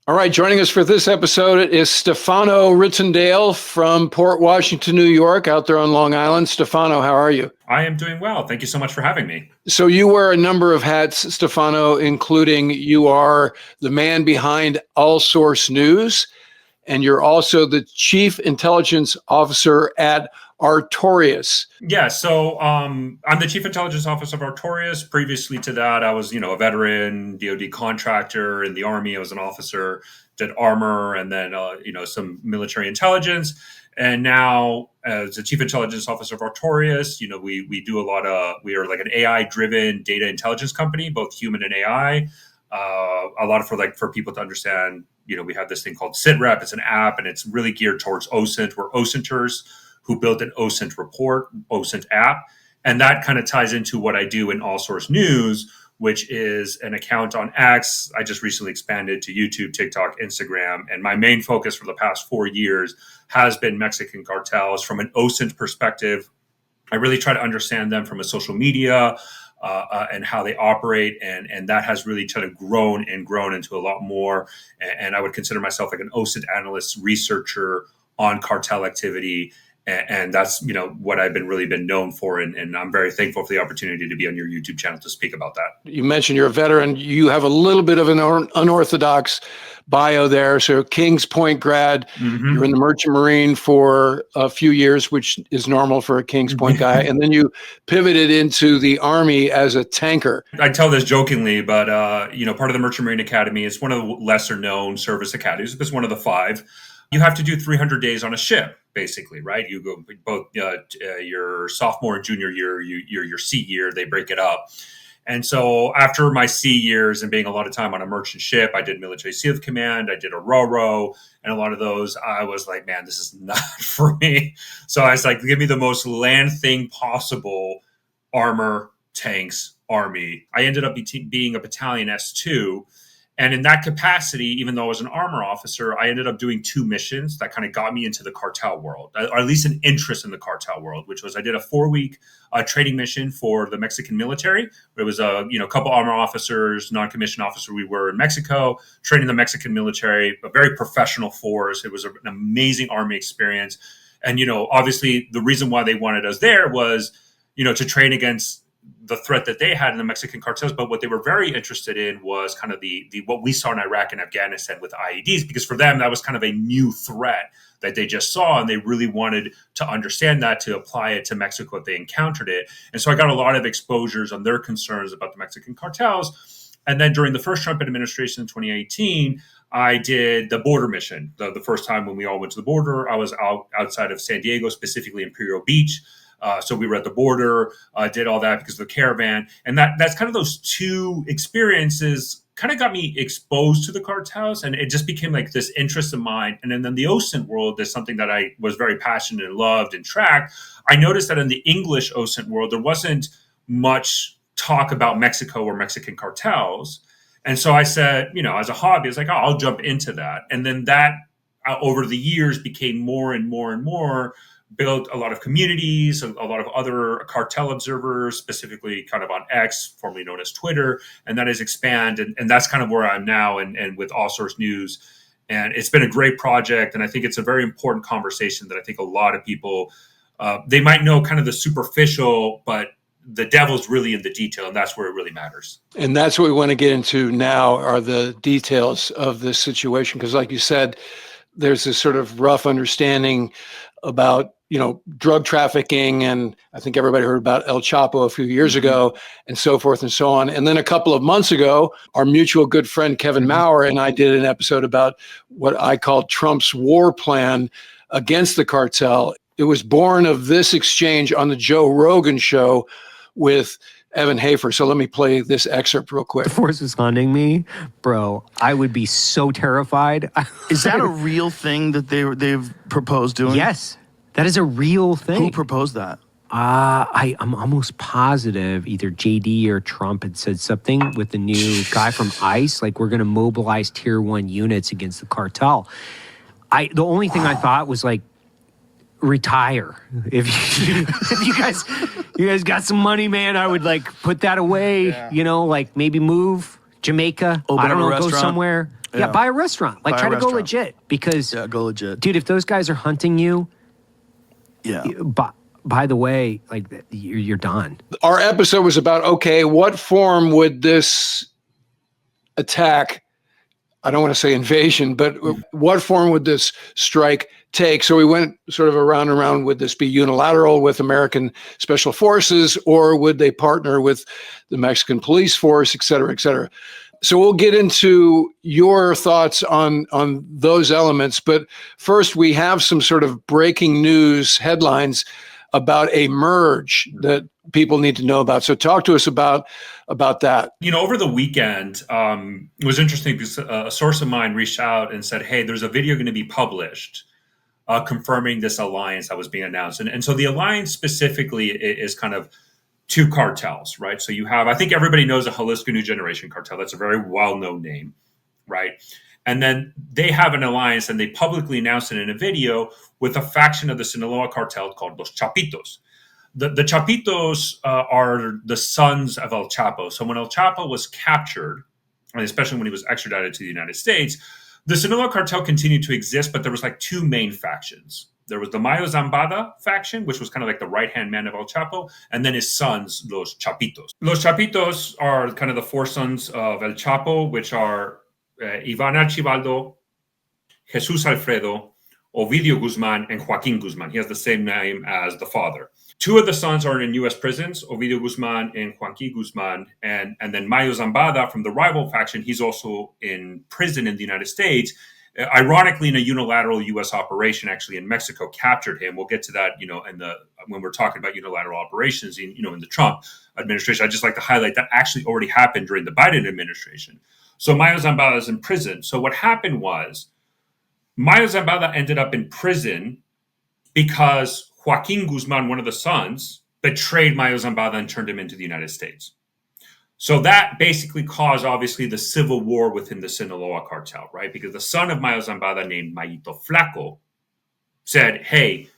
All right, joining us for this episode is Stefano Ritondale from Port Washington, New York, out there on Long Island. Stefano, how are you? I am doing well. Thank you so much for having me. So you wear a number of hats, Stefano, including you are the man behind All Source News, and you're also the Chief Intelligence Officer at Artorias. Yeah, so I'm the Chief Intelligence Officer of Artorias. Previously to that, I was, a veteran DoD contractor in the Army. I was an officer, did armor, and then, some military intelligence. And now, as the Chief Intelligence Officer of Artorias, we are like an AI-driven data intelligence company, both human and AI. A lot for people to understand, we have this thing called SITREP. It's an app, and it's really geared towards OSINT. We're OSINTers who built an OSINT report, OSINT app. And that kind of ties into what I do in All Source News, which is an account on X. I just recently expanded to YouTube, TikTok, Instagram. And my main focus for the past 4 years has been Mexican cartels from an OSINT perspective. I really try to understand them from a social media and how they operate. And that has really kind of grown into a lot more. And I would consider myself like an OSINT analyst, researcher on cartel activity. And that's, what I've really been known for. And I'm very thankful for the opportunity to be on your YouTube channel to speak about that. You mentioned you're a veteran. You have a little bit of an unorthodox bio there. So Kings Point grad, You're in the Merchant Marine for a few years, which is normal for a Kings Point guy. And then you pivoted into the Army as a tanker. I tell this jokingly, but, part of the Merchant Marine Academy is one of the lesser known service academies. It's one of the 5. You have to do 300 days on a ship, basically, right? You go both your sophomore and junior year, your C year, they break it up. And so after my C years and being a lot of time on a merchant ship, I did military SEAL command, I did a RoRo, and a lot of those, I was like, man, this is not for me. So I was like, give me the most land thing possible, armor, tanks, Army. I ended up being a battalion S2. And in that capacity, even though I was an armor officer, I ended up doing 2 missions that kind of got me into the cartel world, or at least an interest in the cartel world, which was I did a 4-week training mission for the Mexican military. It was a couple armor officers, non-commissioned officer. We were in Mexico training the Mexican military, a very professional force. It was an amazing Army experience. And, obviously the reason why they wanted us there was, to train against the threat that they had in the Mexican cartels, but what they were very interested in was kind of the what we saw in Iraq and Afghanistan with IEDs, because for them that was kind of a new threat that they just saw, and they really wanted to understand that to apply it to Mexico if they encountered it. And so I got a lot of exposures on their concerns about the Mexican cartels. And then during the first Trump administration in 2018, I did the border mission. The first time when we all went to the border, I was outside of San Diego, specifically Imperial Beach. So we were at the border, did all that because of the caravan. And that's kind of those 2 experiences kind of got me exposed to the cartels. And it just became like this interest of mine. And then the OSINT world is something that I was very passionate and loved and tracked. I noticed that in the English OSINT world, there wasn't much talk about Mexico or Mexican cartels. And so I said, as a hobby, I was like, oh, I'll jump into that. And then that over the years became more and more and more, built a lot of communities, a lot of other cartel observers, specifically kind of on X, formerly known as Twitter, and that has expanded. And that's kind of where I'm now and with All Source News. And it's been a great project. And I think it's a very important conversation that I think a lot of people, they might know kind of the superficial, but the devil's really in the detail, and that's where it really matters. And that's what we want to get into now are the details of this situation. Because like you said, there's this sort of rough understanding about drug trafficking. And I think everybody heard about El Chapo a few years ago and so forth and so on. And then a couple of months ago, our mutual good friend, Kevin Maurer, and I did an episode about what I called Trump's war plan against the cartel. It was born of this exchange on the Joe Rogan show with Evan Hafer. So let me play this excerpt real quick. The force is funding me, bro. I would be so terrified. Is that a real thing that they've proposed doing? Yes, that is a real thing. Who proposed that? I'm almost positive either JD or Trump had said something with the new guy from ICE, like we're going to mobilize tier 1 units against the cartel. The only thing I thought was like, retire. If you guys got some money, man, I would like put that away, like maybe move Jamaica. Open I don't know, a go restaurant. somewhere. Yeah, buy a restaurant. Like, Buy a try to go restaurant. legit because, Yeah, go legit. dude, if those guys are hunting you, Yeah. by the way, like, you're done. Our episode was about, okay, what form would this attack, I don't want to say invasion, but what form would this strike take? So we went sort of around and around. Would this be unilateral with American special forces, or would they partner with the Mexican police force, et cetera, et cetera? So we'll get into your thoughts on those elements. But first, we have some sort of breaking news headlines about a merge that people need to know about. So talk to us about that. Over the weekend, it was interesting because a source of mine reached out and said, hey, there's a video going to be published confirming this alliance that was being announced. And so the alliance specifically is kind of two cartels, right? So you have, I think everybody knows the Jalisco New Generation Cartel. That's a very well-known name, right? And then they have an alliance, and they publicly announced it in a video with a faction of the Sinaloa cartel called Los Chapitos. The Chapitos are the sons of El Chapo. So when El Chapo was captured, and especially when he was extradited to the United States, the Sinaloa cartel continued to exist, but there was like two main factions. There was the Mayo Zambada faction, which was kind of like the right-hand man of El Chapo, and then his sons, Los Chapitos. Los Chapitos are kind of the four sons of El Chapo, which are Ivan Archibaldo, Jesus Alfredo, Ovidio Guzman, and Joaquin Guzman. He has the same name as the father. Two of the sons are in U.S. prisons, Ovidio Guzman and Joaquin Guzman. And then Mayo Zambada from the rival faction, he's also in prison in the United States. Ironically, in a unilateral U.S. operation, actually in Mexico, captured him. We'll get to that, when we're talking about unilateral operations, in the Trump administration. I'd just like to highlight that actually already happened during the Biden administration. So Mayo Zambada is in prison. So what happened was Mayo Zambada ended up in prison because Joaquin Guzman, one of the sons, betrayed Mayo Zambada and turned him into the United States. So that basically caused, obviously, the civil war within the Sinaloa cartel, right? Because the son of Mayo Zambada, named Mayito Flaco, said, hey,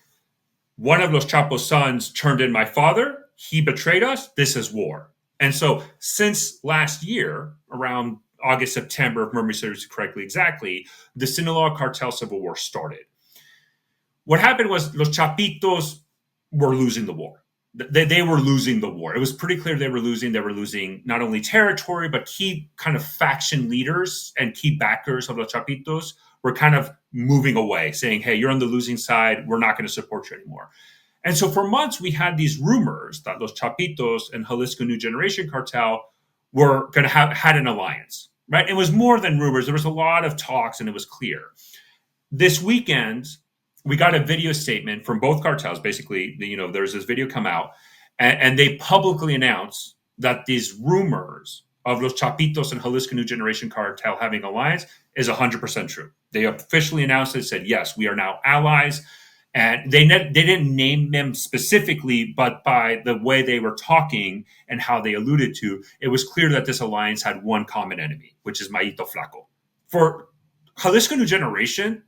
one of Los Chapo's sons turned in my father. He betrayed us. This is war. And so since last year, around August, September, if memory serves correctly, exactly, the Sinaloa cartel civil war started. What happened was Los Chapitos were losing the war. They were losing the war. It was pretty clear they were losing. They were losing not only territory, but key kind of faction leaders and key backers of Los Chapitos were kind of moving away, saying, hey, you're on the losing side. We're not going to support you anymore. And so for months, we had these rumors that Los Chapitos and Jalisco New Generation Cartel were going to had an alliance, right? It was more than rumors. There was a lot of talks, and it was clear. This weekend, we got a video statement from both cartels. Basically, there's this video come out, and they publicly announced that these rumors of Los Chapitos and Jalisco New Generation Cartel having alliance is 100% true. They officially announced it, said, yes, we are now allies. And they didn't name them specifically, but by the way they were talking and how they alluded to, it was clear that this alliance had one common enemy, which is Mayito Flaco. For Jalisco New Generation,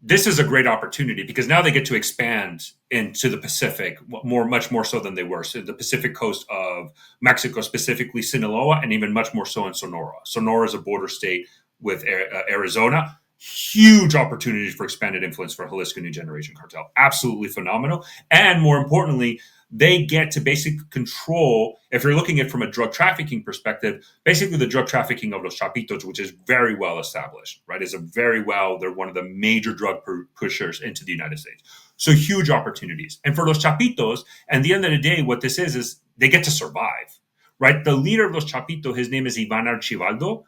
this is a great opportunity because now they get to expand into the Pacific much more so than they were. So the Pacific coast of Mexico, specifically Sinaloa, and even much more so in Sonora. Sonora is a border state with Arizona. Huge opportunities for expanded influence for Jalisco New Generation Cartel. Absolutely phenomenal. And more importantly, they get to basically control, if you're looking at it from a drug trafficking perspective, basically the drug trafficking of Los Chapitos, which is very well established, right? They're one of the major drug pushers into the United States. So huge opportunities. And for Los Chapitos, at the end of the day, what this is they get to survive, right? The leader of Los Chapitos, his name is Ivan Archibaldo.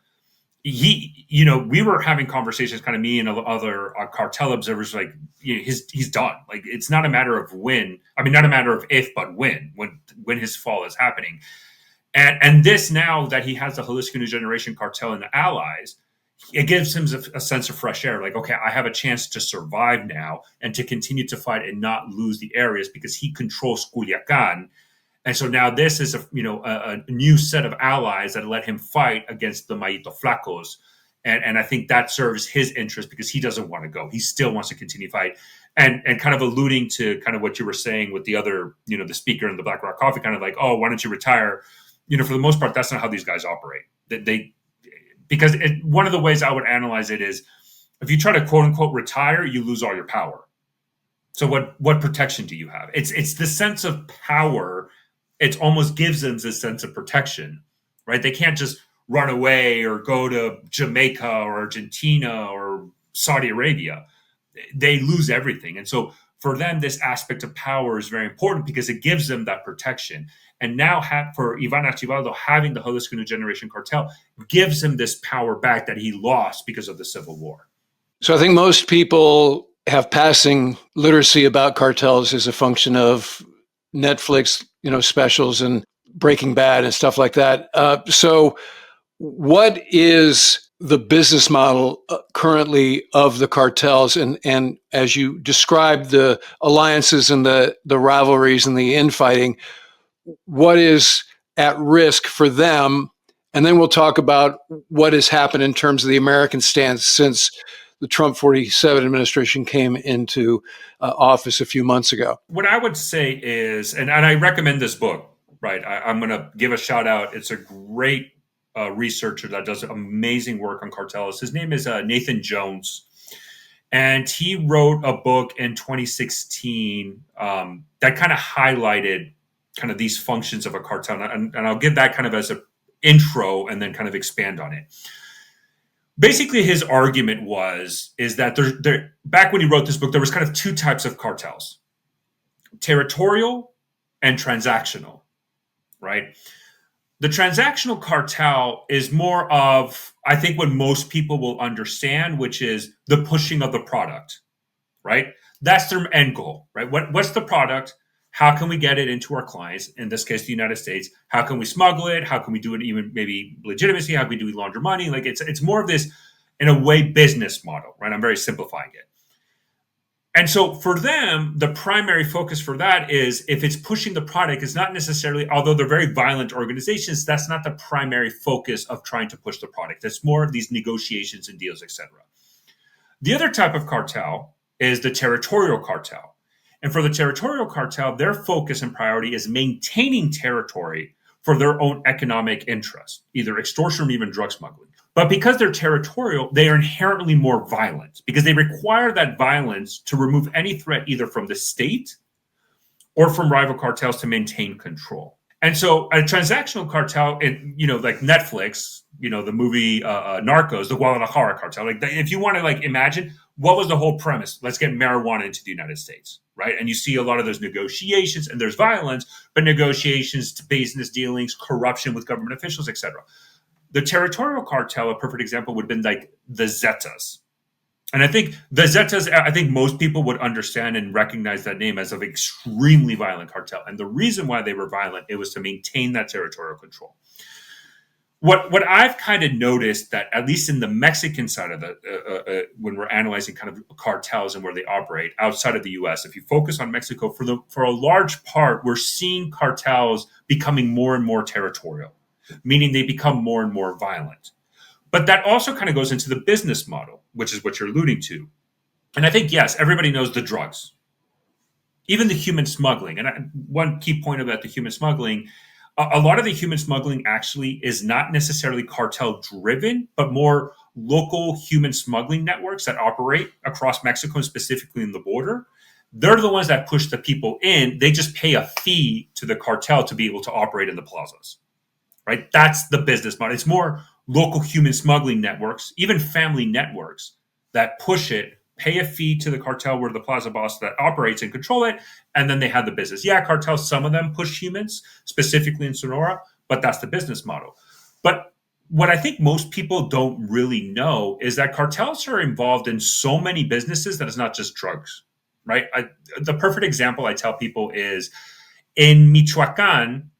We were having conversations, kind of me and other cartel observers, like, he's done. Like, it's not a matter of when. I mean, not a matter of if, but when his fall is happening. And this, now that he has the Jalisco New Generation Cartel and the allies, it gives him a sense of fresh air. Like, okay, I have a chance to survive now and to continue to fight and not lose the areas because he controls Culiacan. And so now this is a new set of allies that let him fight against the Mayito Flacos. And I think that serves his interest because he doesn't want to go. He still wants to continue to fight. And kind of alluding to kind of what you were saying with the other, the speaker in the Black Rock Coffee, kind of like, oh, why don't you retire? For the most part, that's not how these guys operate. Because one of the ways I would analyze it is, if you try to quote unquote retire, you lose all your power. So what protection do you have? It's the sense of power. It almost gives them this sense of protection, right? They can't just run away or go to Jamaica or Argentina or Saudi Arabia. They lose everything. And so for them, this aspect of power is very important because it gives them that protection. And now for Ivan Archibaldo, having the Jalisco New Generation Cartel gives him this power back that he lost because of the Civil War. So I think most people have passing literacy about cartels as a function of Netflix, specials and Breaking Bad and stuff like that. So what is the business model currently of the cartels? And as you described the alliances and the rivalries and the infighting, what is at risk for them? And then we'll talk about what has happened in terms of the American stance since the Trump 47 administration came into office a few months ago. What I would say is, and I recommend this book, right? I'm going to give a shout out. It's a great researcher that does amazing work on cartels. His name is Nathan Jones. And he wrote a book in 2016 that kind of highlighted kind of these functions of a cartel. And I'll give that kind of as an intro and then kind of expand on it. Basically, his argument is that there back when he wrote this book, there was kind of two types of cartels: territorial and transactional, right? The transactional cartel is more of, I think, what most people will understand, which is the pushing of the product, right? That's their end goal, right? What's the product? How can we get it into our clients? In this case, the United States. How can we smuggle it? How can we do it even maybe legitimacy? How can we do launder money? Like it's more of this, in a way, business model, right? I'm very simplifying it. And so for them, the primary focus for that is, if it's pushing the product, it's not necessarily, although they're very violent organizations, that's not the primary focus of trying to push the product. It's more of these negotiations and deals, etc. The other type of cartel is the territorial cartel. And for the territorial cartel, their focus and priority is maintaining territory for their own economic interest, either extortion or even drug smuggling. But because they're territorial, they are inherently more violent because they require that violence to remove any threat either from the state or from rival cartels to maintain control. And so a transactional cartel, like Netflix, the movie Narcos, the Guadalajara cartel, if you want to imagine, what was the whole premise? Let's get marijuana into the United States, right? And you see a lot of those negotiations, and there's violence, but negotiations to business dealings, corruption with government officials, etc. The territorial cartel, a perfect example, would have been like the Zetas. And I think the Zetas, most people would understand and recognize that name as an extremely violent cartel. And the reason why they were violent, it was to maintain that territorial control. What I've kind of noticed, that at least in the Mexican side of when we're analyzing kind of cartels and where they operate outside of the U.S., if you focus on Mexico, for a large part, we're seeing cartels becoming more and more territorial, meaning they become more and more violent. But that also kind of goes into the business model, which is what you're alluding to. And I think, yes, everybody knows the drugs, even the human smuggling. And one key point about the human smuggling, a lot of the human smuggling actually is not necessarily cartel driven, but more local human smuggling networks that operate across Mexico and specifically in the border. They're the ones that push the people in. They just pay a fee to the cartel to be able to operate in the plazas, right? That's the business model. It's more local human smuggling networks, even family networks that push it, pay a fee to the cartel where the plaza boss that operates and control it, and then they have the business. Yeah, cartels, some of them push humans, specifically in Sonora, but that's the business model. But what I think most people don't really know is that cartels are involved in so many businesses that it's not just drugs, right? The perfect example I tell people is in Michoacan,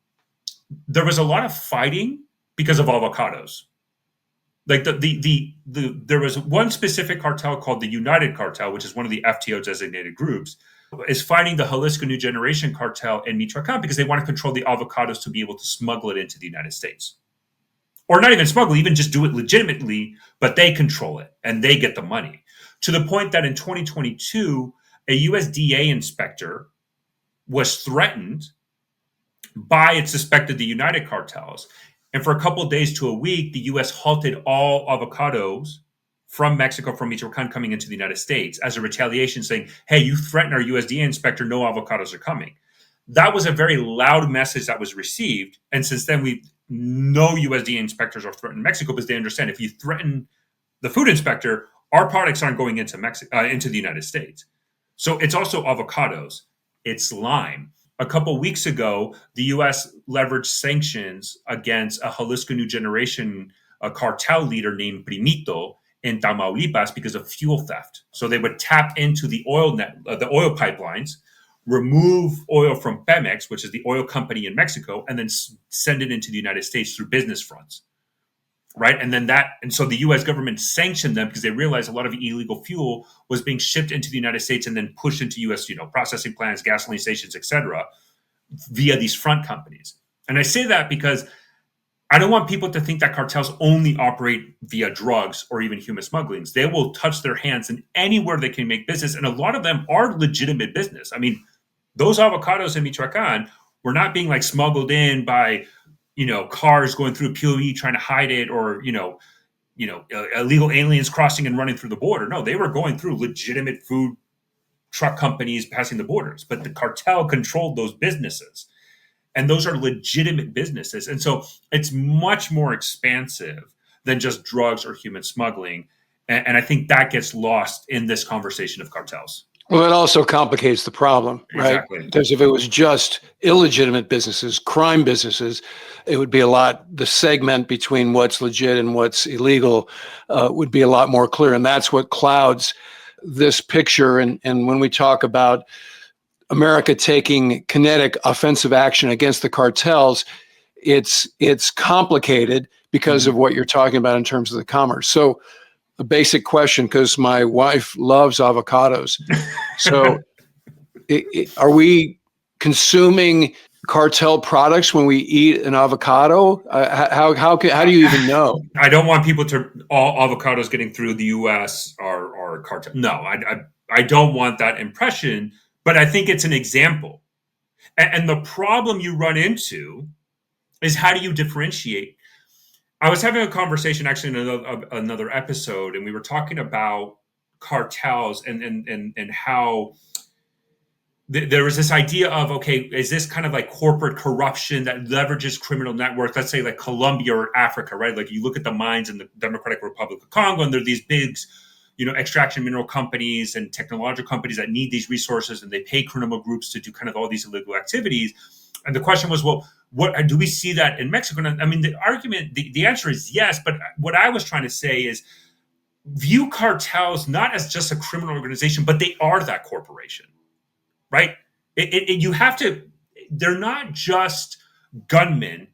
there was a lot of fighting because of avocados. Like there was one specific cartel called the United Cartel, which is one of the FTO designated groups, is fighting the Jalisco New Generation Cartel in Michoacan because they want to control the avocados to be able to smuggle it into the United States. Or not even smuggle, even just do it legitimately, but they control it and they get the money. To the point that in 2022, a USDA inspector was threatened by, it suspected, the United Cartels. And for a couple of days to a week, the U.S. halted all avocados from Mexico, from Michoacan, coming into the United States as a retaliation, saying, hey, you threatened our USDA inspector, no avocados are coming. That was a very loud message that was received. And since then, no USDA inspectors are threatening Mexico, because they understand if you threaten the food inspector, our products aren't going into into the United States. So it's also avocados, it's lime. A couple of weeks ago, the U.S. leveraged sanctions against a Jalisco New Generation cartel leader named Primito in Tamaulipas because of fuel theft. So they would tap into the oil pipelines, remove oil from Pemex, which is the oil company in Mexico, and then send it into the United States through business fronts. Right. And so the U.S. government sanctioned them because they realized a lot of illegal fuel was being shipped into the United States and then pushed into U.S. Processing plants, gasoline stations, et cetera, via these front companies. And I say that because I don't want people to think that cartels only operate via drugs or even human smugglings. They will touch their hands in anywhere they can make business. And a lot of them are legitimate business. I mean, those avocados in Michoacan were not being like smuggled in by cars going through POE trying to hide it, or, illegal aliens crossing and running through the border. No, they were going through legitimate food truck companies passing the borders, but the cartel controlled those businesses, and those are legitimate businesses. And so it's much more expansive than just drugs or human smuggling. And I think that gets lost in this conversation of cartels. Well, it also complicates the problem, right? Exactly. Because if it was just illegitimate businesses, crime businesses, it would be the segment between what's legit and what's illegal would be a lot more clear. And that's what clouds this picture. And when we talk about America taking kinetic offensive action against the cartels, it's complicated because of what you're talking about in terms of the commerce. So a basic question, because my wife loves avocados. So are we consuming cartel products when we eat an avocado? How do you even know? I don't want people all avocados getting through the U.S. are cartel. No, I don't want that impression, but I think it's an example. And the problem you run into is, how do you differentiate? I was having a conversation actually in another episode, and we were talking about cartels and how there was this idea of, okay, is this kind of like corporate corruption that leverages criminal networks, let's say like Colombia or Africa, right? Like you look at the mines in the Democratic Republic of Congo, and there are these big, extraction mineral companies and technological companies that need these resources, and they pay criminal groups to do kind of all these illegal activities. And the question was, well, what do we see that in Mexico? And I mean, the answer is yes. But what I was trying to say is, view cartels not as just a criminal organization, but they are that corporation, right? You have to. They're not just gunmen,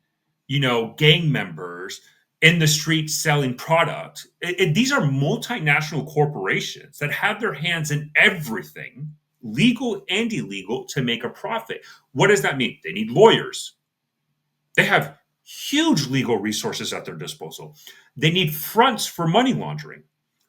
gang members in the street selling product. These are multinational corporations that have their hands in everything, legal and illegal, to make a profit. What does that mean? They need lawyers. They have huge legal resources at their disposal. They need fronts for money laundering,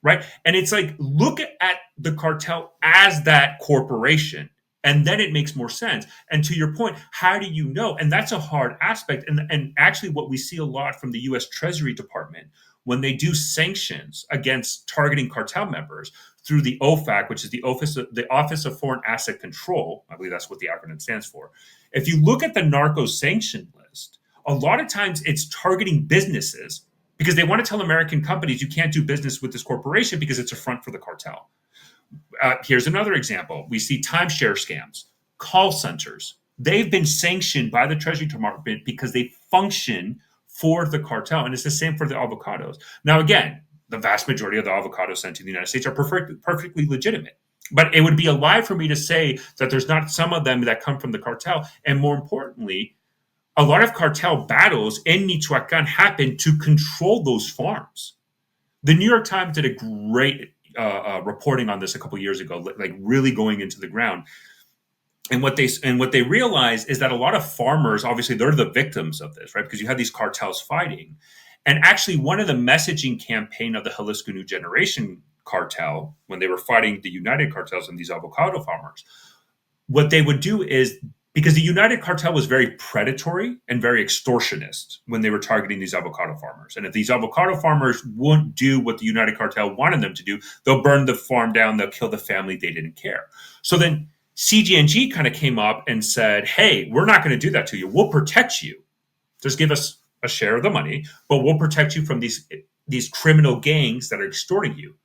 right? And it's like, look at the cartel as that corporation, and then it makes more sense. And to your point, how do you know? And that's a hard aspect. And actually what we see a lot from the U.S. Treasury Department when they do sanctions against targeting cartel members through the OFAC, which is the Office of Foreign Asset Control. I believe that's what the acronym stands for. If you look at the narco sanction list, a lot of times it's targeting businesses because they want to tell American companies, you can't do business with this corporation because it's a front for the cartel. Here's another example. We see timeshare scams, call centers. They've been sanctioned by the Treasury Department because they function for the cartel. And it's the same for the avocados. Now, again, the vast majority of the avocados sent to the United States are perfectly legitimate. But it would be a lie for me to say that there's not some of them that come from the cartel. And more importantly, a lot of cartel battles in Michoacan happen to control those farms. The New York Times did a great reporting on this a couple of years ago, like really going into the ground. And what they realize is that a lot of farmers, obviously, they're the victims of this, right? Because you have these cartels fighting. And actually, one of the messaging campaign of the Jalisco New Generation cartel, when they were fighting the United Cartels and these avocado farmers, what they would do is, because the United Cartel was very predatory and very extortionist when they were targeting these avocado farmers. And if these avocado farmers wouldn't do what the United Cartel wanted them to do, they'll burn the farm down, they'll kill the family, they didn't care. So then CG&G kind of came up and said, hey, we're not going to do that to you. We'll protect you. Just give us a share of the money, but we'll protect you from these criminal gangs that are extorting you.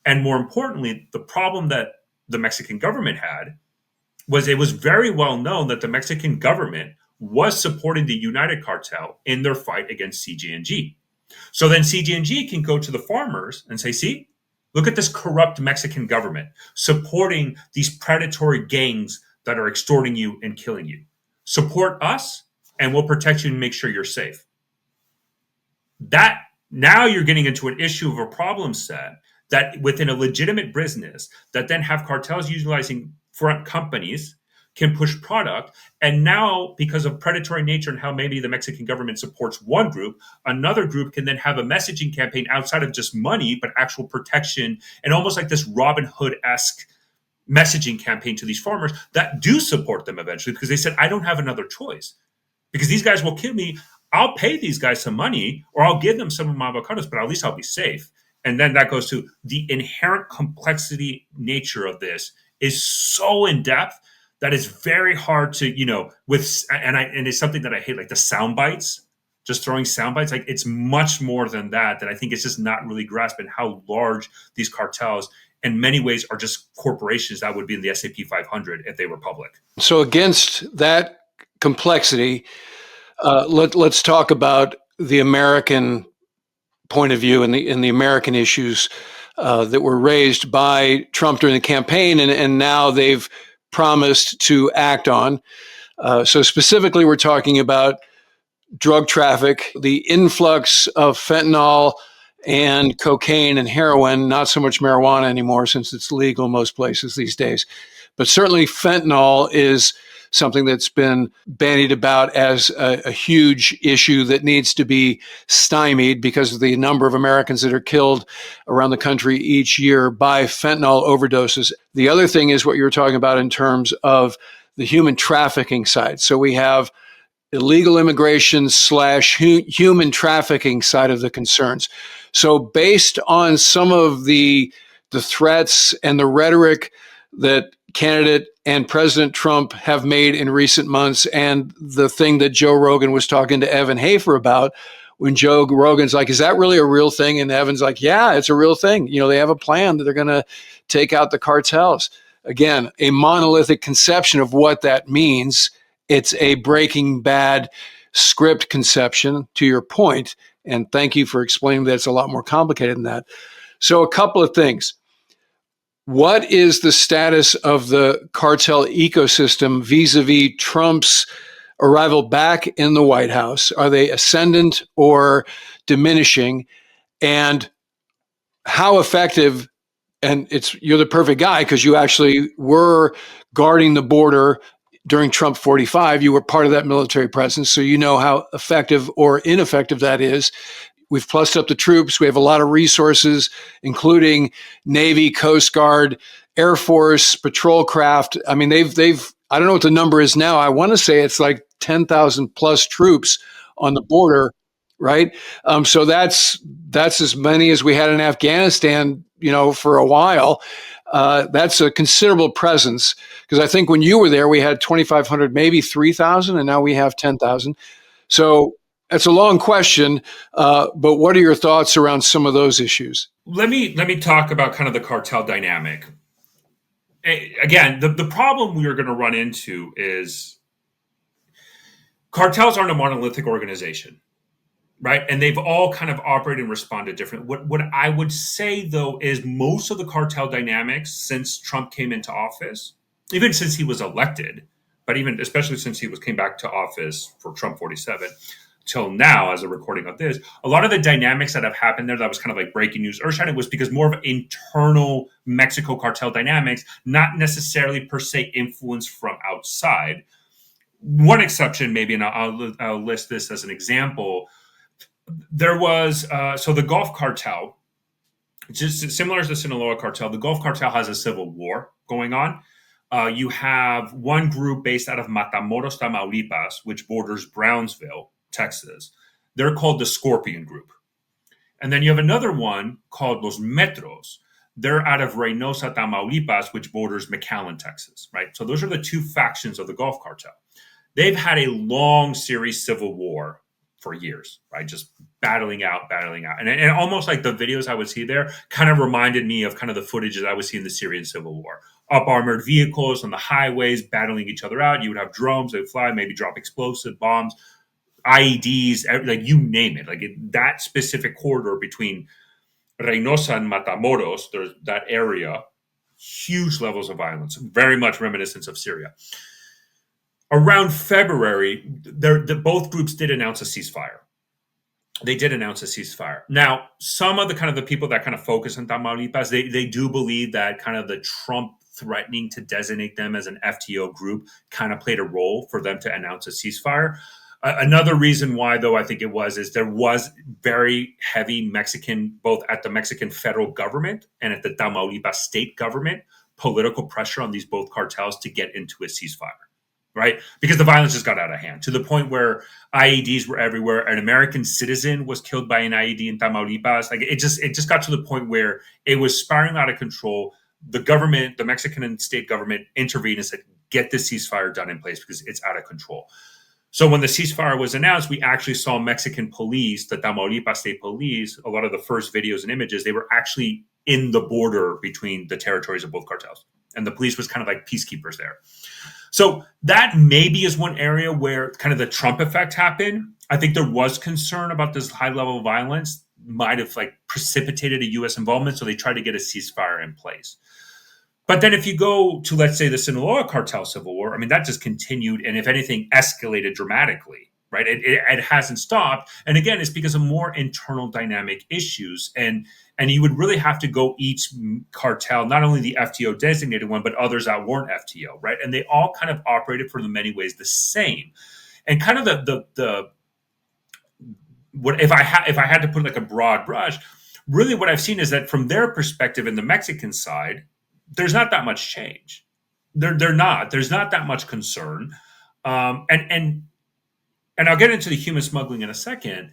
And more importantly, the problem that the Mexican government had was it was very well known that the Mexican government was supporting the United Cartel in their fight against CG&G. So then CG&G can go to the farmers and say, see, look at this corrupt Mexican government supporting these predatory gangs that are extorting you and killing you. Support us and we'll protect you and make sure you're safe. That now you're getting into an issue of a problem set that within a legitimate business that then have cartels utilizing front companies can push product. And now, because of predatory nature and how maybe the Mexican government supports one group, another group can then have a messaging campaign outside of just money, but actual protection and almost like this Robin Hood-esque messaging campaign to these farmers that do support them eventually because they said, I don't have another choice because these guys will kill me. I'll pay these guys some money or I'll give them some of my avocados, but at least I'll be safe. And then that goes to the inherent complexity nature of this is so in depth that it's very hard to, and it's something that I hate, like the sound bites, just throwing sound bites. Like it's much more than that I think it's just not really grasping how large these cartels in many ways are just corporations that would be in the S&P 500 if they were public. So against that complexity, let's talk about the American point of view and the American issues that were raised by Trump during the campaign, and now they've promised to act on. So specifically, we're talking about drug traffic, the influx of fentanyl and cocaine and heroin, not so much marijuana anymore since it's legal in most places these days. But certainly fentanyl is something that's been bandied about as a huge issue that needs to be stymied because of the number of Americans that are killed around the country each year by fentanyl overdoses. The other thing is what you were talking about in terms of the human trafficking side. So we have illegal immigration / human trafficking side of the concerns. So based on some of the threats and the rhetoric that candidate and President Trump have made in recent months, and the thing that Joe Rogan was talking to Evan Hafer about, when Joe Rogan's like, is that really a real thing? And Evan's like, yeah, it's a real thing. They have a plan that they're going to take out the cartels. Again, a monolithic conception of what that means. It's a Breaking Bad script conception, to your point. And thank you for explaining that it's a lot more complicated than that. So a couple of things. What is the status of the cartel ecosystem vis-a-vis Trump's arrival back in the White House? Are they ascendant or diminishing? And how effective, and you're the perfect guy because you actually were guarding the border during Trump 45. You were part of that military presence, so you know how effective or ineffective that is. We've plussed up the troops. We have a lot of resources, including Navy, Coast Guard, Air Force, patrol craft. I mean, they've I don't know what the number is now. I want to say it's like 10,000 plus troops on the border, right? So that's as many as we had in Afghanistan, for a while. That's a considerable presence because I think when you were there, we had 2,500, maybe 3,000, and now we have 10,000. So that's a long question, but what are your thoughts around some of those issues? Let me talk about kind of the cartel dynamic. Again, the problem we are going to run into is cartels aren't a monolithic organization, right? And they've all kind of operated and responded differently. What I would say, though, is most of the cartel dynamics since Trump came into office, even since he was elected, but even especially since he came back to office for Trump 47, till now, as a recording of this, a lot of the dynamics that have happened there that was kind of like breaking news, earth-shattering, was because more of internal Mexico cartel dynamics, not necessarily per se influence from outside. One exception, maybe, and I'll list this as an example. There was, so the Gulf Cartel, just similar to the Sinaloa Cartel, the Gulf Cartel has a civil war going on. You have one group based out of Matamoros, Tamaulipas, which borders Brownsville, Texas. They're called the Scorpion Group. And then you have another one called Los Metros. They're out of Reynosa, Tamaulipas, which borders McAllen, Texas, right? So those are the two factions of the Gulf Cartel. They've had a long series civil war for years, right? Just battling out. And almost like the videos I would see there kind of reminded me of kind of the footage that I would see in the Syrian civil war. Up armored vehicles on the highways, battling each other out. You would have drones that would fly, maybe drop explosive bombs, IEDs, like you name it. Like that specific corridor between Reynosa and Matamoros, there's that area, huge levels of violence, very much reminiscent of Syria. Around February, both groups did announce a ceasefire. They did announce a ceasefire. Now, some of the kind of the people that kind of focus on Tamaulipas, they do believe that kind of the Trump threatening to designate them as an FTO group kind of played a role for them to announce a ceasefire. Another reason why, though, I think it is there was very heavy Mexican, both at the Mexican federal government and at the Tamaulipas state government, political pressure on these both cartels to get into a ceasefire. Right? Because the violence just got out of hand to the point where IEDs were everywhere. An American citizen was killed by an IED in Tamaulipas. Like it just got to the point where it was spiraling out of control. The government, the Mexican and state government intervened and said, get this ceasefire done in place because it's out of control. So when the ceasefire was announced, we actually saw Mexican police, the Tamaulipas state police, a lot of the first videos and images, they were actually in the border between the territories of both cartels. And the police was kind of like peacekeepers there. So that maybe is one area where kind of the Trump effect happened. I think there was concern about this high level of violence might have like precipitated a U.S. involvement. So they tried to get a ceasefire in place. But then if you go to, let's say, the Sinaloa cartel civil war, I mean, that just continued and if anything, escalated dramatically, right? It hasn't stopped. And again, it's because of more internal dynamic issues. And you would really have to go each cartel, not only the FTO designated one, but others that weren't FTO, right? And they all kind of operated for in many ways the same. And kind of the what if I had to put like a broad brush, really what I've seen is that from their perspective in the Mexican side, there's not that much change. There's not that much concern. And I'll get into the human smuggling in a second,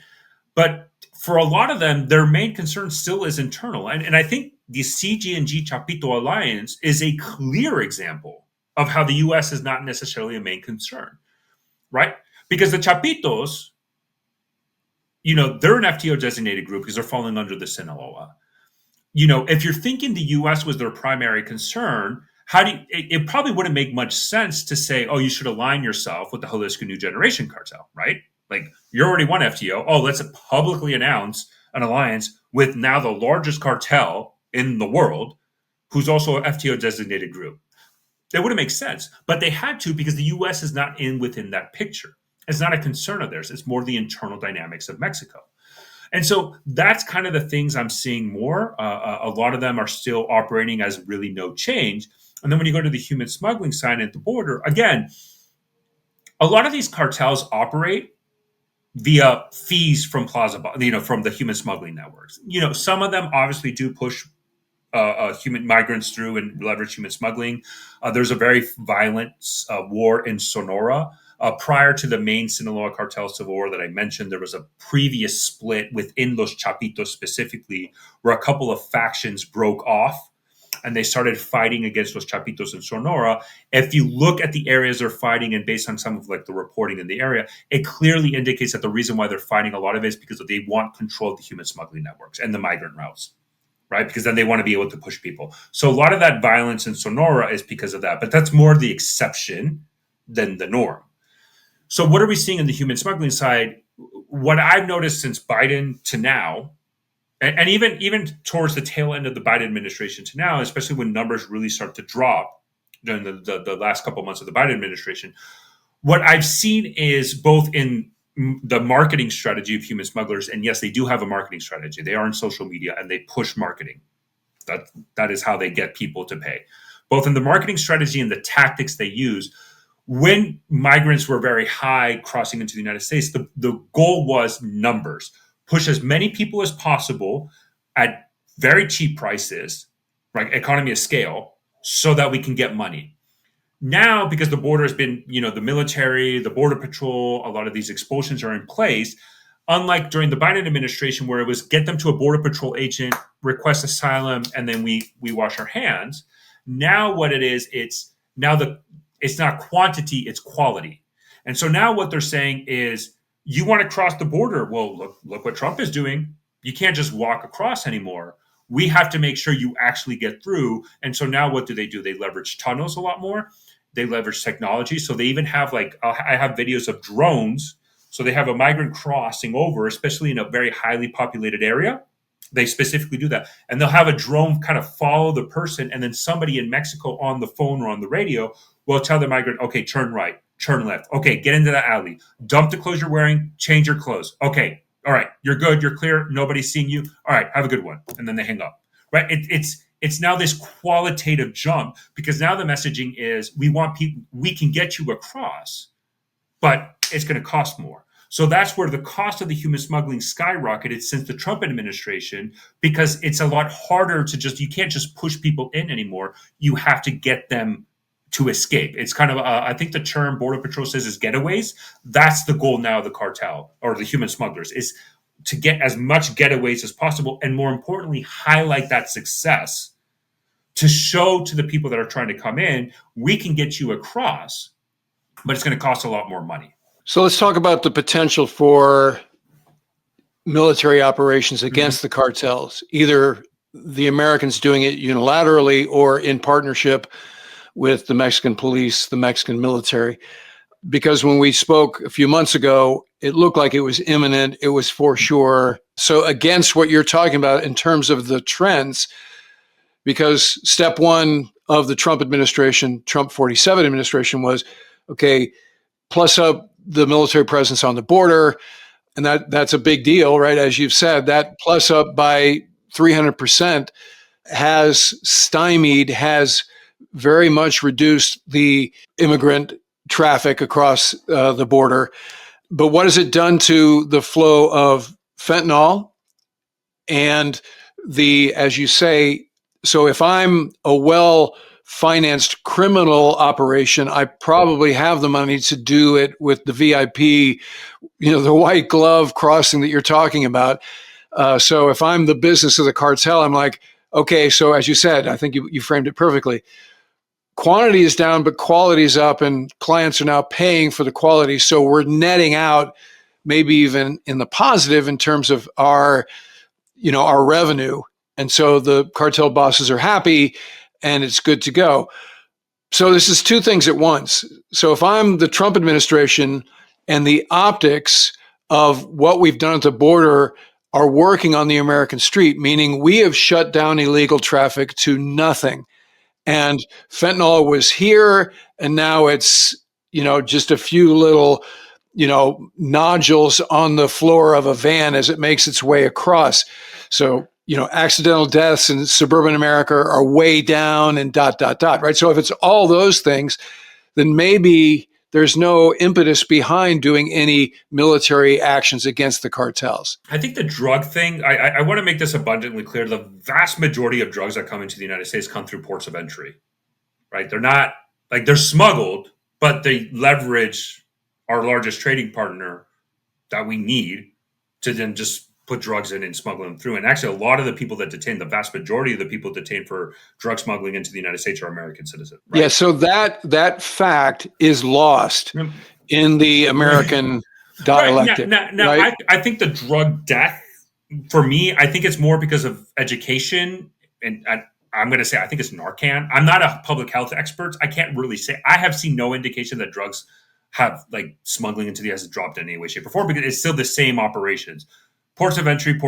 but for a lot of them, their main concern still is internal. And I think the CG&G Chapito alliance is a clear example of how the U.S. is not necessarily a main concern, right? Because the Chapitos, they're an FTO designated group because they're falling under the Sinaloa. If you're thinking the U.S. was their primary concern, it probably wouldn't make much sense to say, oh, you should align yourself with the Jalisco New Generation cartel, right? Like you're already one FTO. Oh, let's publicly announce an alliance with now the largest cartel in the world, who's also an FTO designated group. That wouldn't make sense, but they had to because the U.S. is not within that picture. It's not a concern of theirs. It's more the internal dynamics of Mexico. And so that's kind of the things I'm seeing more. A lot of them are still operating as really no change. And then when you go to the human smuggling side at the border, again, a lot of these cartels operate via fees from from the human smuggling networks. Some of them obviously do push human migrants through and leverage human smuggling. There's a very violent war in Sonora. Prior to the main Sinaloa cartel civil war that I mentioned, there was a previous split within Los Chapitos specifically, where a couple of factions broke off and they started fighting against Los Chapitos in Sonora. If you look at the areas they're fighting and based on some of like the reporting in the area, it clearly indicates that the reason why they're fighting a lot of it is because they want control of the human smuggling networks and the migrant routes, right? Because then they want to be able to push people. So a lot of that violence in Sonora is because of that, but that's more the exception than the norm. So what are we seeing in the human smuggling side? What I've noticed since Biden to now, and even towards the tail end of the Biden administration to now, especially when numbers really start to drop during the last couple of months of the Biden administration, what I've seen is both in the marketing strategy of human smugglers, and yes, they do have a marketing strategy. They are in social media and they push marketing. That is how they get people to pay. Both in the marketing strategy and the tactics they use. When migrants were very high crossing into the United States, the goal was numbers. Push as many people as possible at very cheap prices, right? Economy of scale, so that we can get money. Now, because the border has been, the military, the border patrol, a lot of these expulsions are in place. Unlike during the Biden administration, where it was get them to a border patrol agent, request asylum, and then we wash our hands. Now, what it is, it's not quantity, it's quality. And so now what they're saying is, you want to cross the border? Well, look what Trump is doing. You can't just walk across anymore. We have to make sure you actually get through. And so now what do? They leverage tunnels a lot more. They leverage technology. So they even have I have videos of drones. So they have a migrant crossing over, especially in a very highly populated area. They specifically do that. And they'll have a drone kind of follow the person. And then somebody in Mexico on the phone or on the radio will tell the migrant, okay, turn right, turn left. Okay, get into the alley. Dump the clothes you're wearing, change your clothes. Okay, all right, you're good, you're clear, nobody's seeing you. All right, have a good one. And then they hang up, right? It's now this qualitative jump, because now the messaging is, we want people, we can get you across, but it's going to cost more. So that's where the cost of the human smuggling skyrocketed since the Trump administration, because it's a lot harder to you can't just push people in anymore. You have to get them to escape. It's kind of, I think the term Border Patrol says is getaways. That's the goal now of the cartel or the human smugglers, is to get as much getaways as possible. And more importantly, highlight that success to show to the people that are trying to come in, we can get you across, but it's going to cost a lot more money. So let's talk about the potential for military operations against the cartels, either the Americans doing it unilaterally or in partnership with the Mexican police, the Mexican military. Because when we spoke a few months ago, it looked like it was imminent, it was for sure. So against what you're talking about in terms of the trends, because step one of the Trump administration, Trump 47 administration, was, okay, plus up the military presence on the border. And that's a big deal, right? As you've said, that plus up by 300% has very much reduced the immigrant traffic across the border. But what has it done to the flow of fentanyl and as you say, so if I'm a well-financed criminal operation, I probably have the money to do it with the VIP, the white glove crossing that you're talking about. So if I'm the business of the cartel, I'm like, okay, so as you said, I think you framed it perfectly. Quantity is down, but quality is up, and clients are now paying for the quality. So we're netting out maybe even in the positive in terms of our revenue. And so the cartel bosses are happy and it's good to go. So this is two things at once. So if I'm the Trump administration and the optics of what we've done at the border are working on the American street, meaning we have shut down illegal traffic to nothing. And fentanyl was here, and now it's, just a few little, nodules on the floor of a van as it makes its way across. So, accidental deaths in suburban America are way down and ... right? So if it's all those things, then maybe there's no impetus behind doing any military actions against the cartels. I think the drug thing, I want to make this abundantly clear. The vast majority of drugs that come into the United States come through ports of entry, right? They're not, they're smuggled, but they leverage our largest trading partner that we need to then just put drugs in and smuggle them through. And actually, a lot of the people that detain, the vast majority of the people detained for drug smuggling into the United States are American citizens. Right? Yeah, so that fact is lost in the American dialectic. Right. I think the drug death, for me, I think it's more because of education. And I'm going to say, I think it's Narcan. I'm not a public health expert. I can't really say. I have seen no indication that drugs have smuggling into the U.S. has dropped in any way, shape, or form, because it's still the same operations. Ports of entry,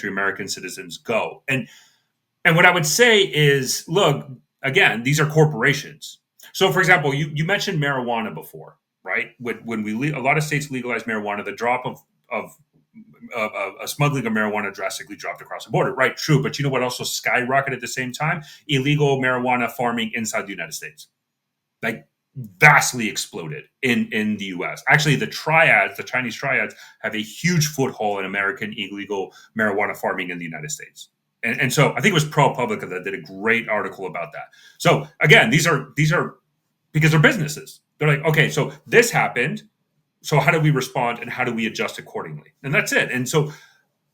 American citizens go. And what I would say is, look, again, these are corporations. So, for example, you mentioned marijuana before, right? When a lot of states legalize marijuana, the drop of smuggling of marijuana drastically dropped across the border, right? True, but you know what also skyrocketed at the same time? Illegal marijuana farming inside the United States. Vastly exploded in the U.S. Actually, the Chinese triads, have a huge foothold in American illegal marijuana farming in the United States. And so I think it was ProPublica that did a great article about that. So again, these are because they're businesses. They're like, okay, so this happened. So how do we respond and how do we adjust accordingly? And that's it. And so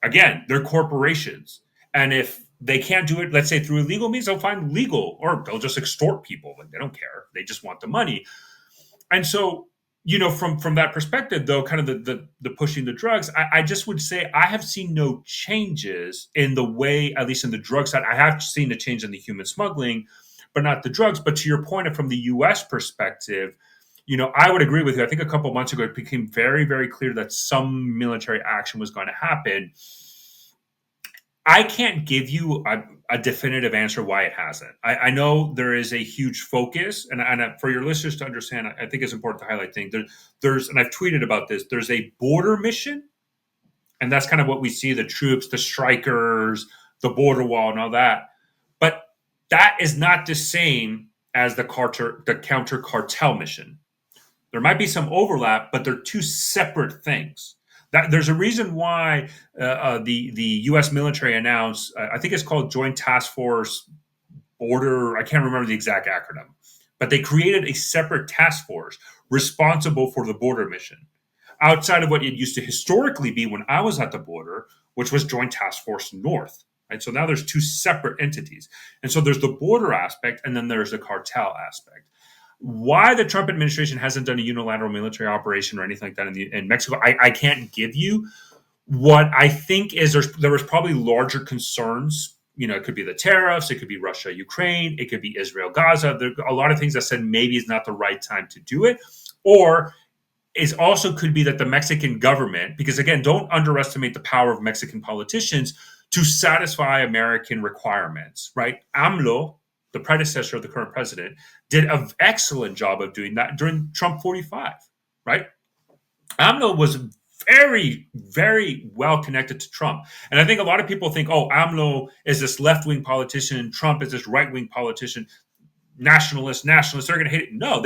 again, they're corporations. And if they can't do it, let's say through illegal means, they'll find legal, or they'll just extort people. Like, they don't care. They just want the money. And so, from that perspective, though, kind of the pushing the drugs, I just would say I have seen no changes in the way, at least in the drug side. I have seen a change in the human smuggling, but not the drugs. But to your point, from the U.S. perspective, I would agree with you. I think a couple of months ago, it became very, very clear that some military action was going to happen. I can't give you a definitive answer why it hasn't. I know there is a huge focus, and for your listeners to understand, I think it's important to highlight things. There's, and I've tweeted about this, there's a border mission, and that's kind of what we see, the troops, the strikers, the border wall, and all that. But that is not the same as the counter cartel mission. There might be some overlap, but they're two separate things. There's a reason why the U.S. military announced, I think it's called Joint Task Force Border. I can't remember the exact acronym, but they created a separate task force responsible for the border mission, outside of what it used to historically be when I was at the border, which was Joint Task Force North. Right? So now there's two separate entities. And so there's the border aspect, and then there's the cartel aspect. Why the Trump administration hasn't done a unilateral military operation or anything like that in Mexico, I can't give you. What I think is there was probably larger concerns. It could be the tariffs, it could be Russia, Ukraine, it could be Israel, Gaza. There are a lot of things that said maybe it's not the right time to do it. Or it also could be that the Mexican government, because again, don't underestimate the power of Mexican politicians to satisfy American requirements, right? AMLO, the predecessor of the current president, did an excellent job of doing that during Trump 45, right? AMLO was very, very well connected to Trump. And I think a lot of people think, AMLO is this left-wing politician, Trump is this right-wing politician, nationalists, they're going to hate it. No,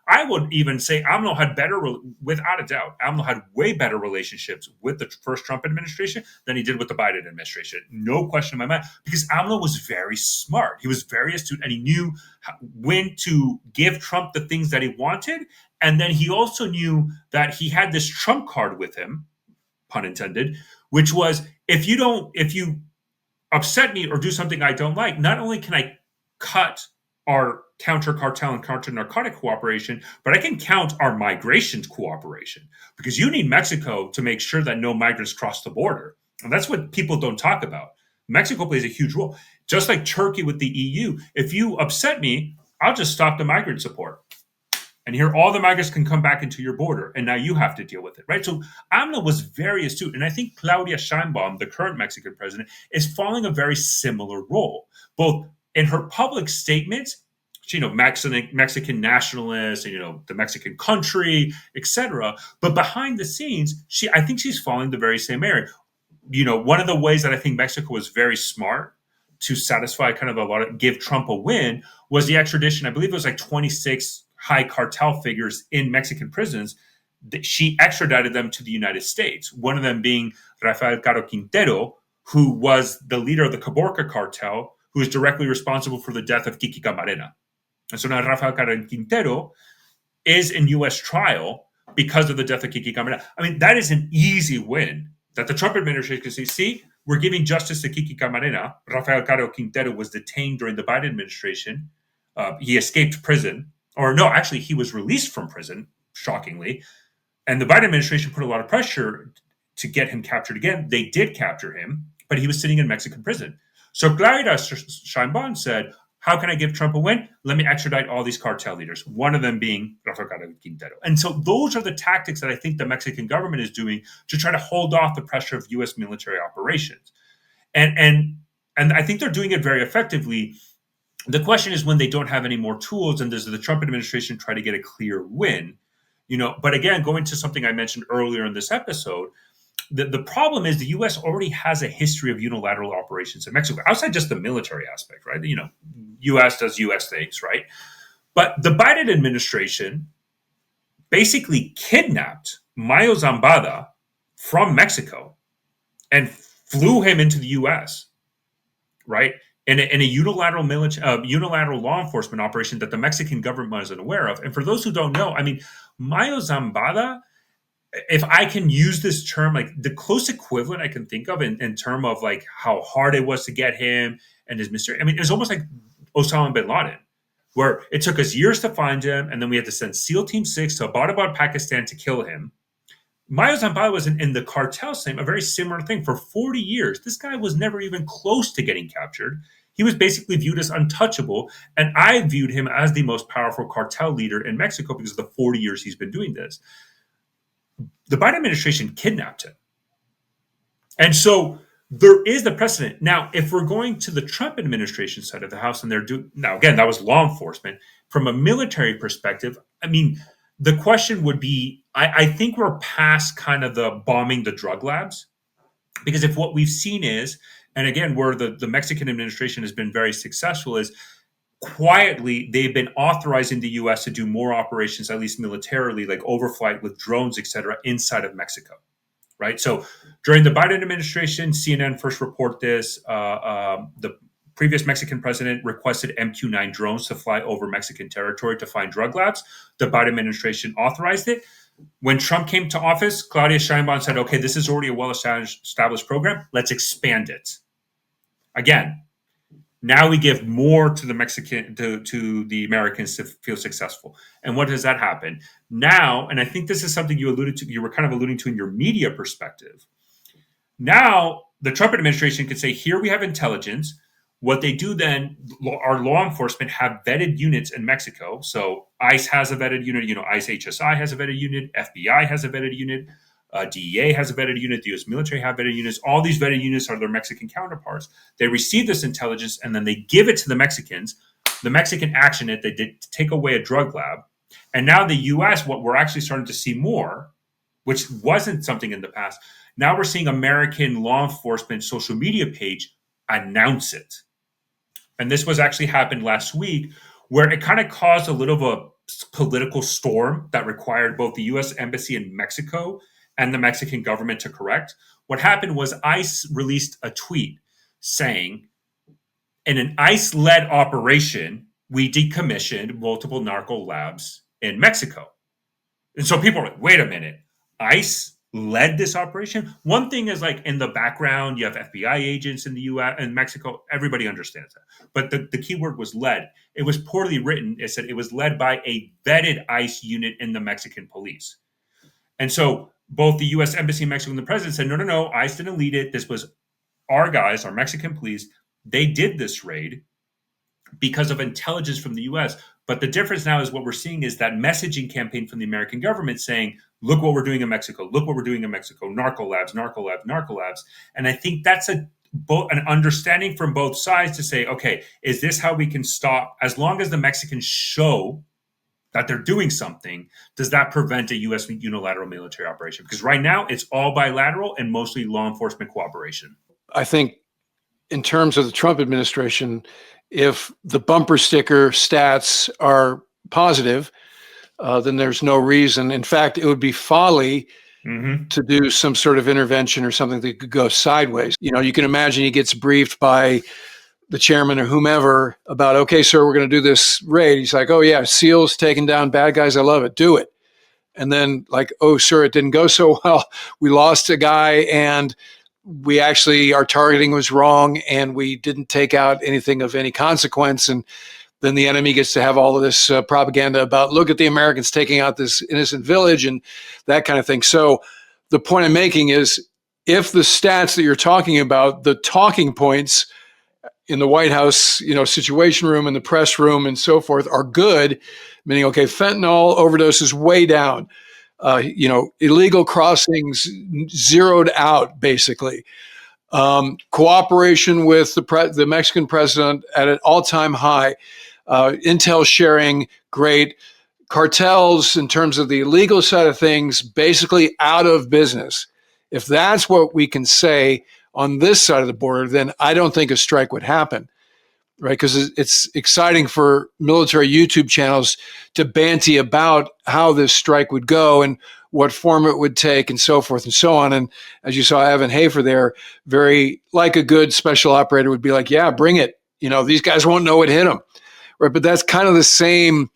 I would even say AMLO had without a doubt, AMLO had way better relationships with the first Trump administration than he did with the Biden administration. No question in my mind, because AMLO was very smart. He was very astute, and he knew when to give Trump the things that he wanted. And then he also knew that he had this Trump card with him, pun intended, which was, if you upset me or do something I don't like, not only can I cut our counter-cartel and counter-narcotic cooperation, but I can count our migration cooperation, because you need Mexico to make sure that no migrants cross the border. And that's what people don't talk about. Mexico plays a huge role. Just like Turkey with the EU, if you upset me, I'll just stop the migrant support. And here all the migrants can come back into your border, and now you have to deal with it, right? So AMLO was very astute. And I think Claudia Sheinbaum, the current Mexican president, is following a very similar role, both in her public statements, Mexican nationalist, and, the Mexican country, etc. But behind the scenes, I think she's following the very same area. One of the ways that I think Mexico was very smart to satisfy give Trump a win was the extradition. I believe it was like 26 high cartel figures in Mexican prisons. She extradited them to the United States. One of them being Rafael Caro Quintero, who was the leader of the Caborca cartel, who is directly responsible for the death of Kiki Camarena. And so now Rafael Caro Quintero is in U.S. trial because of the death of Kiki Camarena. I mean, that is an easy win that the Trump administration can say, see, we're giving justice to Kiki Camarena. Rafael Caro Quintero was detained during the Biden administration. He escaped prison. Or no, actually, he was released from prison, shockingly. And the Biden administration put a lot of pressure to get him captured again. They did capture him, but he was sitting in Mexican prison. So Claudia Sheinbaum said, how can I give Trump a win? Let me extradite all these cartel leaders, one of them being Rafael Caro Quintero. And so those are the tactics that I think the Mexican government is doing to try to hold off the pressure of U.S. military operations. And I think they're doing it very effectively. The question is when they don't have any more tools, and does the Trump administration try to get a clear win? But again, going to something I mentioned earlier in this episode, the problem is the U.S. already has a history of unilateral operations in Mexico, outside just the military aspect, right? U.S. does U.S. things, right? But the Biden administration basically kidnapped Mayo Zambada from Mexico and flew him into the U.S., right? in a unilateral law enforcement operation that the Mexican government wasn't aware of. And for those who don't know, I mean, Mayo Zambada, if I can use this term, like the close equivalent I can think of in term of like how hard it was to get him and his mystery. I mean, it's almost like Osama bin Laden, where it took us years to find him, and then we had to send SEAL Team 6 to Abbottabad, Pakistan to kill him. Mayo Zambada was in the cartel same, a very similar thing. For 40 years, this guy was never even close to getting captured. He was basically viewed as untouchable, and I viewed him as the most powerful cartel leader in Mexico because of the 40 years he's been doing this. The Biden administration kidnapped him. And so there is the precedent. Now, if we're going to the Trump administration side of the house and they're doing, now again, that was law enforcement. From a military perspective, I mean, the question would be, I think we're past kind of the bombing the drug labs, because if what we've seen is, and again, where the Mexican administration has been very successful is quietly, they've been authorizing the U.S. to do more operations, at least militarily, like overflight with drones, et cetera, inside of Mexico, right? So during the Biden administration, CNN first reported this. The previous Mexican president requested MQ-9 drones to fly over Mexican territory to find drug labs. The Biden administration authorized it. When Trump came to office, Claudia Sheinbaum said, okay, this is already a well-established program. Let's expand it. Again, now we give more to the to the Americans to feel successful. And what does that happen? Now, and I think this is something you were kind of alluding to in your media perspective. Now, the Trump administration could say, here we have intelligence. What they do then, our law enforcement have vetted units in Mexico. So ICE has a vetted unit, ICE HSI has a vetted unit, FBI has a vetted unit, DEA has a vetted unit, the U.S. military have vetted units. All these vetted units are their Mexican counterparts. They receive this intelligence and then they give it to the Mexicans. The Mexican action it, they did take away a drug lab. And now the U.S., what we're actually starting to see more, which wasn't something in the past, now we're seeing American law enforcement social media page announce it. And this was actually happened last week, where it kind of caused a little of a political storm that required both the U.S. Embassy in Mexico and the Mexican government to correct. What happened was ICE released a tweet saying, in an ICE-led operation, we decommissioned multiple narco labs in Mexico. And so people are like, wait a minute, ICE led this operation? One thing is like in the background, you have FBI agents in the U.S. and Mexico. Everybody understands that. But the key word was led. It was poorly written. It said it was led by a vetted ICE unit in the Mexican police. And so both the U.S. Embassy in Mexico and the president said, no, ICE didn't lead it. This was our guys, our Mexican police. They did this raid because of intelligence from the U.S. But the difference now is what we're seeing is that messaging campaign from the American government saying, look what we're doing in Mexico. Look what we're doing in Mexico. Narco labs, narco labs, narco labs. And I think that's an understanding from both sides to say, okay, is this how we can stop? As long as the Mexicans show that they're doing something, does that prevent a U.S. unilateral military operation? Because right now it's all bilateral and mostly law enforcement cooperation. I think in terms of the Trump administration, if the bumper sticker stats are positive, then there's no reason. In fact, it would be folly to do some sort of intervention or something that could go sideways. You can imagine he gets briefed by the chairman or whomever about, okay, sir, we're going to do this raid. He's like, oh yeah, SEALs taking down bad guys. I love it. Do it. And then like, oh, sir, it didn't go so well. We lost a guy and we actually, our targeting was wrong and we didn't take out anything of any consequence. And then the enemy gets to have all of this propaganda about, look at the Americans taking out this innocent village and that kind of thing. So the point I'm making is, if the stats that you're talking about, the talking points in the White House, Situation Room and the press room and so forth are good, meaning, okay, fentanyl overdose is way down. Illegal crossings zeroed out, basically. Cooperation with the Mexican president at an all-time high. Intel sharing, great. Cartels, in terms of the illegal side of things, basically out of business. If that's what we can say on this side of the border, then I don't think a strike would happen, right? Because it's exciting for military YouTube channels to banty about how this strike would go and what form it would take and so forth and so on. And as you saw Evan Hafer there, very like a good special operator would be like, yeah, bring it. these guys won't know what hit them, right? But that's kind of the same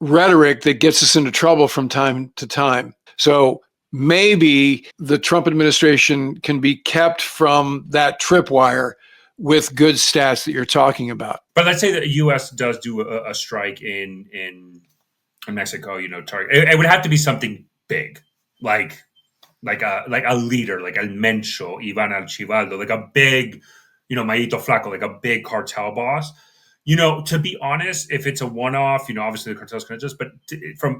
rhetoric that gets us into trouble from time to time. So maybe the Trump administration can be kept from that tripwire with good stats that you're talking about. But let's say that the U.S. does do a strike in Mexico. It would have to be something big, like a leader, like El Mencho, Ivan Archibaldo, like a big, Mayito Flaco, like a big cartel boss. To be honest, if it's a one-off, obviously the cartel's going to adjust. But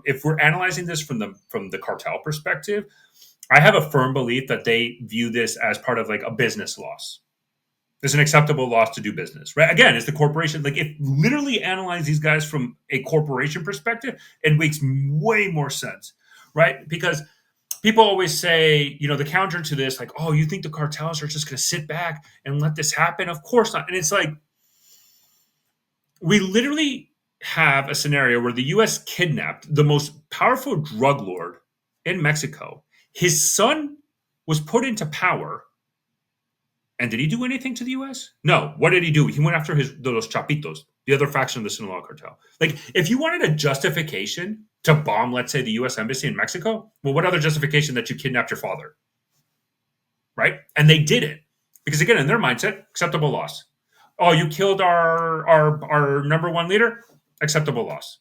if we're analyzing this from the cartel perspective, I have a firm belief that they view this as part of like a business loss. It's an acceptable loss to do business, right? Again, it's the corporation. Like, if literally analyze these guys from a corporation perspective, it makes way more sense, right? Because people always say, the counter to this, like, oh, you think the cartels are just going to sit back and let this happen? Of course not. And it's like, we literally have a scenario where the U.S. kidnapped the most powerful drug lord in Mexico. His son was put into power. And did he do anything to the U.S.? No. What did he do? He went after those Chapitos, the other faction of the Sinaloa cartel. Like, if you wanted a justification to bomb, let's say, the U.S. embassy in Mexico, well, what other justification that you kidnapped your father? Right? And they did it. Because, again, in their mindset, acceptable loss. Oh, you killed our number one leader? Acceptable loss.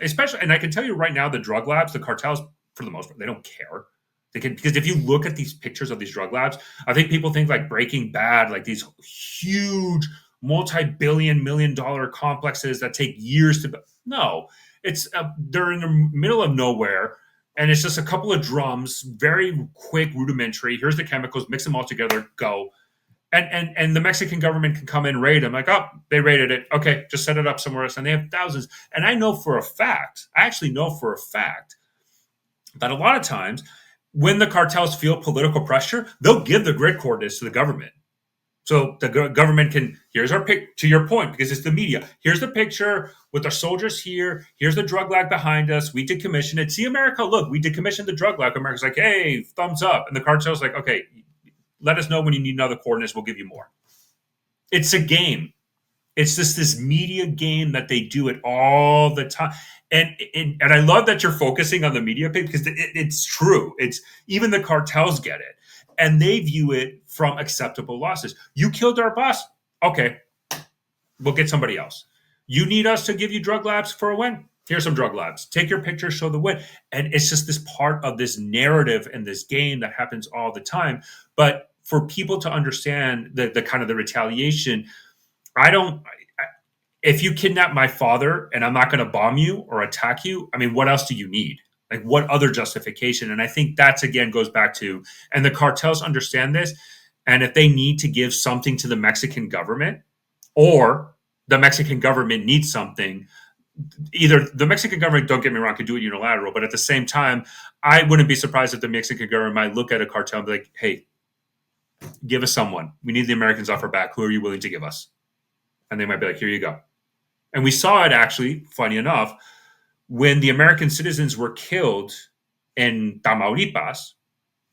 Especially, and I can tell you right now, the drug labs, the cartels, for the most part, they don't care. Because if you look at these pictures of these drug labs, I think people think like Breaking Bad, like these huge multi-billion, $million complexes that take years to. No, they're in the middle of nowhere, and it's just a couple of drums, very quick, rudimentary. Here's the chemicals, mix them all together, go. And the Mexican government can come in and raid them. Like, oh, they raided it. Okay, just set it up somewhere else. And they have thousands. And I actually know for a fact that a lot of times, when the cartels feel political pressure, they'll give the grid coordinates to the government. So the government can, here's our pic, to your point, because it's the media. Here's the picture with our soldiers here. Here's the drug lab behind us. We decommissioned it. See, America, look, we decommissioned the drug lab. America's like, hey, thumbs up. And the cartel's like, okay, let us know when you need another coordinates. We'll give you more. It's a game. It's just this media game that they do it all the time. And I love that you're focusing on the media page, because it's true. It's even the cartels get it, and they view it from acceptable losses. You killed our boss. Okay, we'll get somebody else. You need us to give you drug labs for a win. Here's some drug labs. Take your picture, show the win. And it's just this part of this narrative and this game that happens all the time. But for people to understand the kind of the retaliation, if you kidnap my father and I'm not going to bomb you or attack you, I mean, what else do you need? Like, what other justification? And I think that's, again, goes back to, and the cartels understand this. And if they need to give something to the Mexican government, or the Mexican government needs something, either the Mexican government, don't get me wrong, could do it unilateral. But at the same time, I wouldn't be surprised if the Mexican government might look at a cartel and be like, hey, give us someone. We need the Americans off our back. Who are you willing to give us? And they might be like, here you go. And we saw it, actually, funny enough, when the American citizens were killed in Tamaulipas,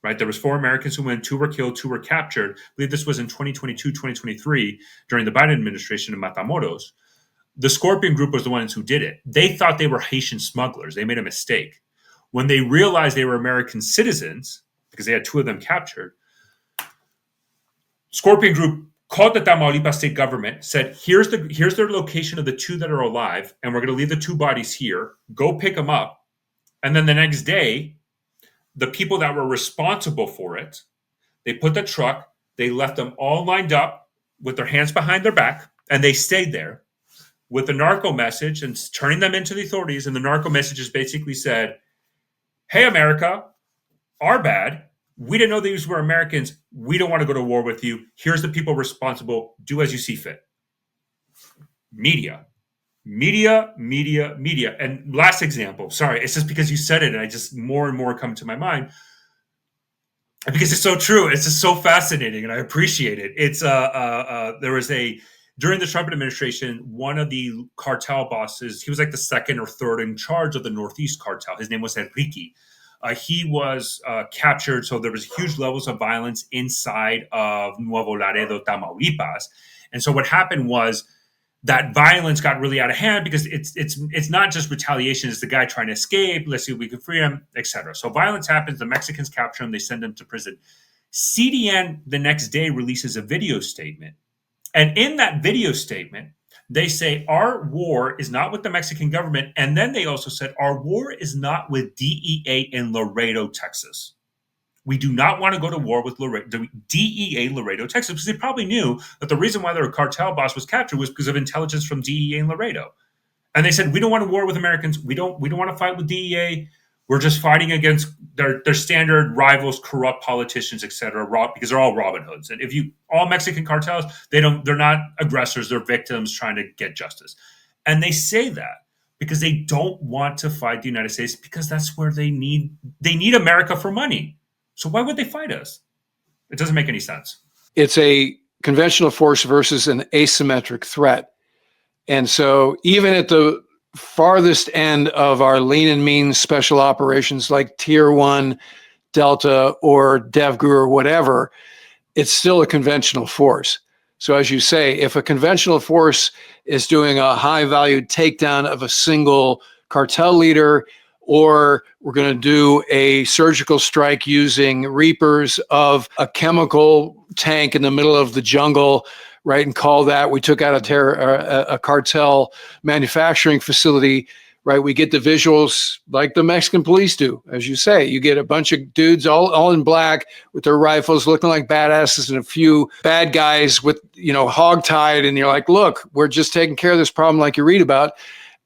right? There was 4 Americans who went, 2 were killed, 2 were captured. I believe this was in 2022, 2023, during the Biden administration in Matamoros. The Scorpion Group was the ones who did it. They thought they were Haitian smugglers. They made a mistake. When they realized they were American citizens, because they had 2 of them captured, Scorpion Group called the Tamaulipas state government, said, here's their location of the 2 that are alive, and we're going to leave the 2 bodies here. Go pick them up. And then the next day, the people that were responsible for it, they put the truck, they left them all lined up with their hands behind their back, and they stayed there with the narco message and turning them into the authorities. And the narco messages basically said, hey, America, our bad. We didn't know these were Americans. We don't want to go to war with you. Here's the people responsible. Do as you see fit. Media. And last example, sorry, it's just because you said it and I just more and more come to my mind. Because it's so true. It's just so fascinating and I appreciate it. It's there was during the Trump administration, one of the cartel bosses, he was like the second or third in charge of the Northeast cartel. His name was Enrique. he was captured. So there was huge levels of violence inside of Nuevo Laredo, Tamaulipas. And so what happened was that violence got really out of hand because it's not just retaliation. It's the guy trying to escape. Let's see if we can free him, etc. So violence happens. The Mexicans capture him. They send him to prison. CDN the next day releases a video statement. And in that video statement, they say our war is not with the Mexican government. And then they also said our war is not with DEA in Laredo, Texas. We do not want to go to war with the DEA Laredo, Texas, because they probably knew that the reason why their cartel boss was captured was because of intelligence from DEA in Laredo. And they said, we don't want to war with Americans. We don't want to fight with DEA. We're just fighting against their standard rivals, corrupt politicians, et cetera, because they're all Robin Hoods. And all Mexican cartels, they're not aggressors, they're victims trying to get justice. And they say that because they don't want to fight the United States because that's where they need America for money. So why would they fight us? It doesn't make any sense. It's a conventional force versus an asymmetric threat. And so even at the farthest end of our lean and mean special operations like Tier 1, Delta, or DevGru or whatever, it's still a conventional force. So as you say, if a conventional force is doing a high-value takedown of a single cartel leader, or we're going to do a surgical strike using Reapers of a chemical tank in the middle of the jungle, right, and call that, we took out a cartel manufacturing facility, right? We get the visuals like the Mexican police do, as you say. You get a bunch of dudes all in black with their rifles looking like badasses and a few bad guys with, hogtied. And you're like, look, we're just taking care of this problem like you read about.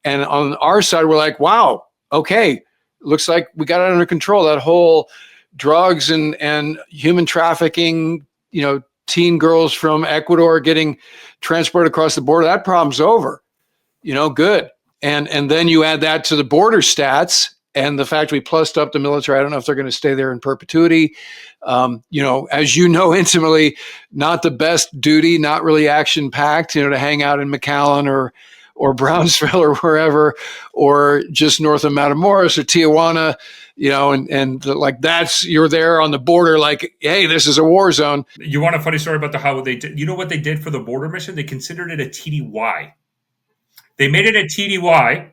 And on our side, we're like, wow, okay, looks like we got it under control. That whole drugs and human trafficking, teen girls from Ecuador getting transported across the border, that problem's over. Good. And then you add that to the border stats and the fact we plussed up the military. I don't know if they're going to stay there in perpetuity. As you know intimately, not the best duty, not really action packed, to hang out in McAllen or Brownsville or wherever, or just north of Matamoros or Tijuana, and like you're there on the border, like, hey, this is a war zone. You want a funny story about how they did? You know what they did for the border mission? They considered it a TDY. They made it a TDY,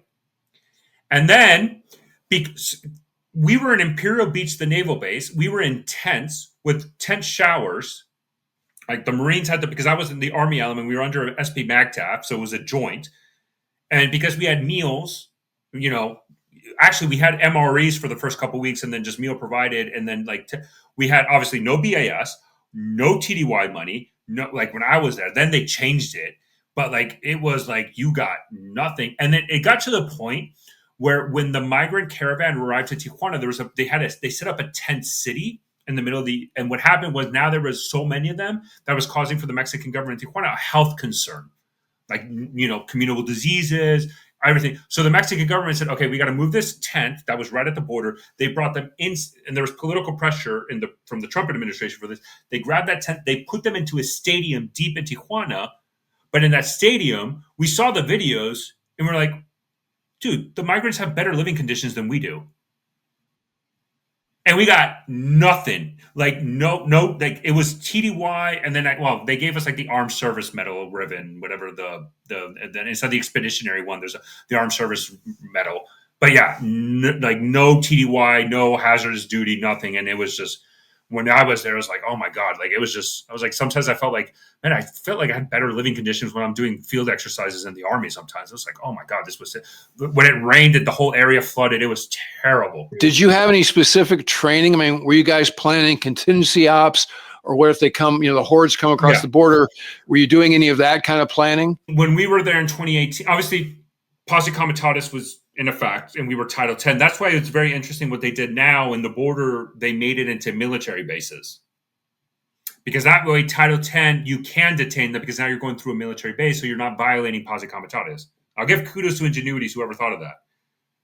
and then because we were in Imperial Beach, the naval base, we were in tents with tent showers. Like the Marines had because I was in the Army element, we were under SP MAGTF, so it was a joint. And because we had meals, actually we had MREs for the first couple of weeks and then just meal provided. And then we had obviously no BAS, no TDY money. No, like when I was there, then they changed it. But it was you got nothing. And then it got to the point where when the migrant caravan arrived to Tijuana, they set up a tent city in the middle of and what happened was now there was so many of them that was causing for the Mexican government in Tijuana a health concern. Communicable diseases, everything. So the Mexican government said, okay, we got to move this tent that was right at the border. They brought them in, and there was political pressure from the Trump administration for this. They grabbed that tent, they put them into a stadium deep in Tijuana. But in that stadium, we saw the videos, and we're like, dude, the migrants have better living conditions than we do. And we got nothing. It was TDY, and then they gave us the Armed Service Medal ribbon, whatever then instead of the Expeditionary one, there's the Armed Service Medal. But yeah, no TDY, no hazardous duty, nothing. And it was just when I was there, I was like, oh my God, it was just I was like sometimes I felt like, man, I felt like I had better living conditions when I'm doing field exercises in the Army. Sometimes I was like, oh my God, this was it. When it rained, the whole area flooded. It was terrible. Did you have any specific training? I mean, were you guys planning contingency ops, or what if they come, the hordes come across the border? Were you doing any of that kind of planning? When we were there in 2018, obviously, Posse Comitatus was in effect, and we were Title 10. That's why it's very interesting what they did now in the border. They made it into military bases. Because that way, Title 10, you can detain them because now you're going through a military base, so you're not violating Posse Comitatus. I'll give kudos to Ingenuity, whoever thought of that.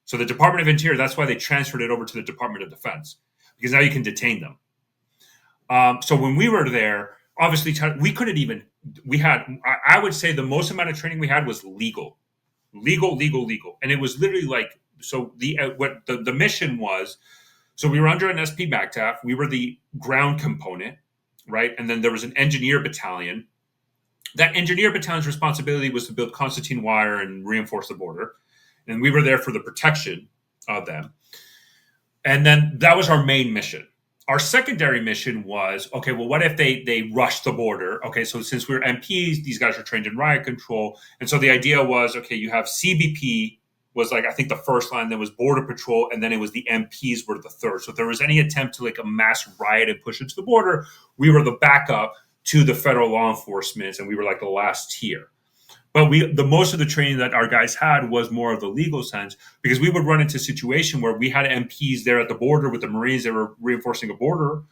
So the Department of Interior, that's why they transferred it over to the Department of Defense, because now you can detain them. So when we were there, obviously, we couldn't even, I would say the most amount of training we had was legal. And it was literally the mission was So we were under an SP MACTAF. We were the ground component, right? And then there was an engineer battalion. That engineer battalion's responsibility was to build concertina wire and reinforce the border. And we were there for the protection of them. And then that was our main mission. Our secondary mission was, okay, well, what if they rush the border? Okay, so since we're MPs, these guys are trained in riot control. And so the idea was, okay, you have CBP was like, I think the first line, then was Border Patrol, and then it was the MPs were the third. So if there was any attempt to like a mass riot and push into the border, we were the backup to the federal law enforcement, and we were like the last tier. But the most of the training that our guys had was more of the legal sense, because we would run into a situation where we had MPs there at the border with the Marines that were reinforcing a border.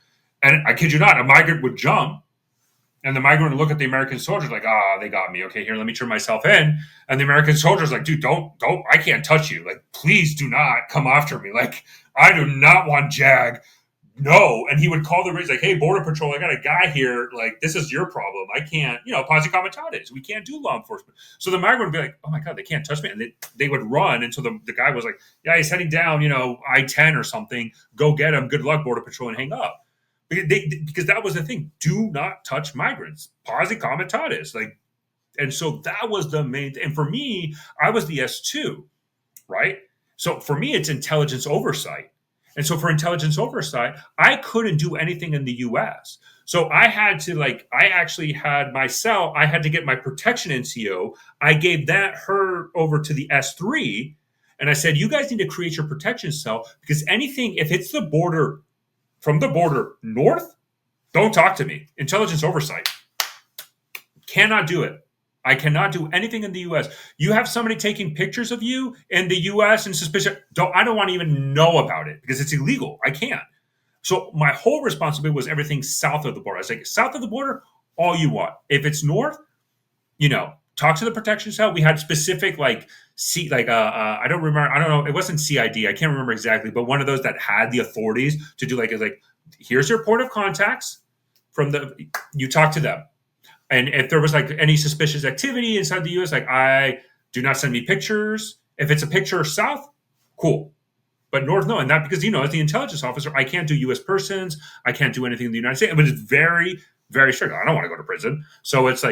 And I kid you not, a migrant would jump, and the migrant would look at the American soldiers like, they got me. Okay, here, let me turn myself in. And the American soldiers like, dude, don't, I can't touch you. Like, please do not come after me. Like, I do not want JAG. No. And he would call the Marines like, hey, Border Patrol, I got a guy here. Like, this is your problem. I can't, posse comitatus. We can't do law enforcement. So the migrant would be like, oh my God, they can't touch me. And they would run. And so the guy was like, yeah, he's heading down, I-10 or something. Go get him. Good luck, Border Patrol, and hang up. Because that was the thing. Do not touch migrants. Posse comitatus. Like, and so that was the main thing. And for me, I was the S2, right? So for me, it's intelligence oversight. And so for intelligence oversight, I couldn't do anything in the U.S. So I had to I actually had my cell. I had to get my protection NCO. I gave her over to the S3. And I said, you guys need to create your protection cell, because anything, if it's the border, from the border north, don't talk to me. Intelligence oversight. Cannot do it. I cannot do anything in the U.S. You have somebody taking pictures of you in the U.S. and suspicion. I don't want to even know about it because it's illegal. I can't. So my whole responsibility was everything south of the border. I was like, south of the border, all you want. If it's north, talk to the protection cell. We had specific I don't remember. I don't know. It wasn't CID. I can't remember exactly, but one of those that had the authorities to do here's your point of contacts you talk to them. And if there was any suspicious activity inside the U.S., I do not send me pictures. If it's a picture south, cool. But north, no. And that because, as the intelligence officer, I can't do U.S. persons. I can't do anything in the United States. But it's very, very strict. I don't want to go to prison. So it's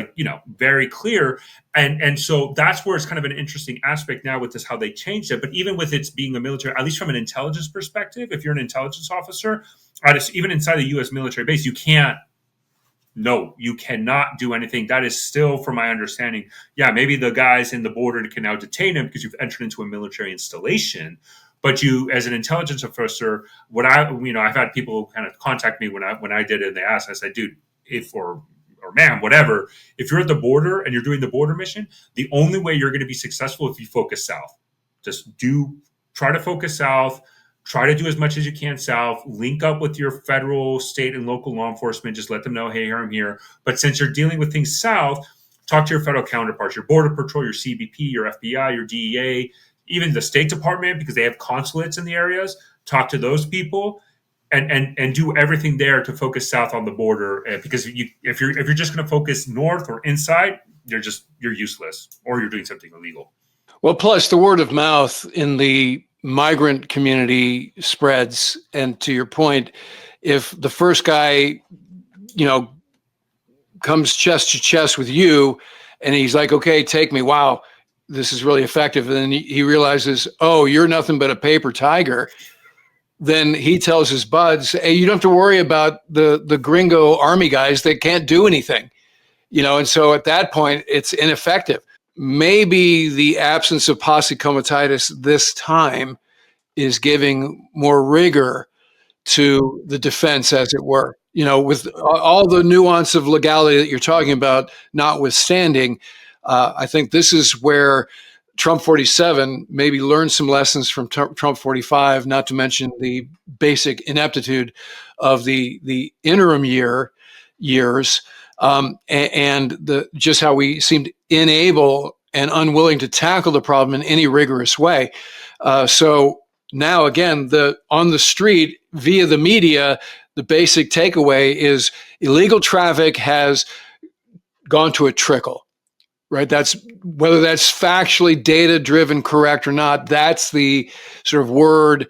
very clear. And so that's where it's kind of an interesting aspect now with this, how they changed it. But even with it being a military, at least from an intelligence perspective, if you're an intelligence officer, even inside the U.S. military base, you cannot do anything. That is still, from my understanding, maybe the guys in the border can now detain him because you've entered into a military installation. But you, as an intelligence officer, I've had people kind of contact me when I did it, and they asked, I said, dude, or ma'am, whatever, if you're at the border and you're doing the border mission, the only way you're going to be successful if you focus south. Just try to focus south. Try to do as much as you can south, link up with your federal, state, and local law enforcement. Just let them know, hey, here I'm here. But since you're dealing with things south, talk to your federal counterparts, your Border Patrol, your CBP, your FBI, your DEA, even the State Department, because they have consulates in the areas. Talk to those people and do everything there to focus south on the border. Because if you're just going to focus north or inside, you're useless, or you're doing something illegal. Well, plus the word of mouth in the migrant community spreads. And to your point, if the first guy, comes chest to chest with you and he's like, okay, take me. Wow, this is really effective. And then he realizes, oh, you're nothing but a paper tiger. Then he tells his buds, hey, you don't have to worry about the gringo army guys. They can't do anything, and so at that point it's ineffective. Maybe the absence of posse comitatus this time is giving more rigor to the defense, as it were. With all the nuance of legality that you're talking about notwithstanding, I think this is where Trump 47 maybe learned some lessons from Trump 45, not to mention the basic ineptitude of the interim years. And just how we seemed unable and unwilling to tackle the problem in any rigorous way. So now, again, on the street via the media, the basic takeaway is illegal traffic has gone to a trickle, right? That's whether that's factually data driven correct or not. That's the sort of word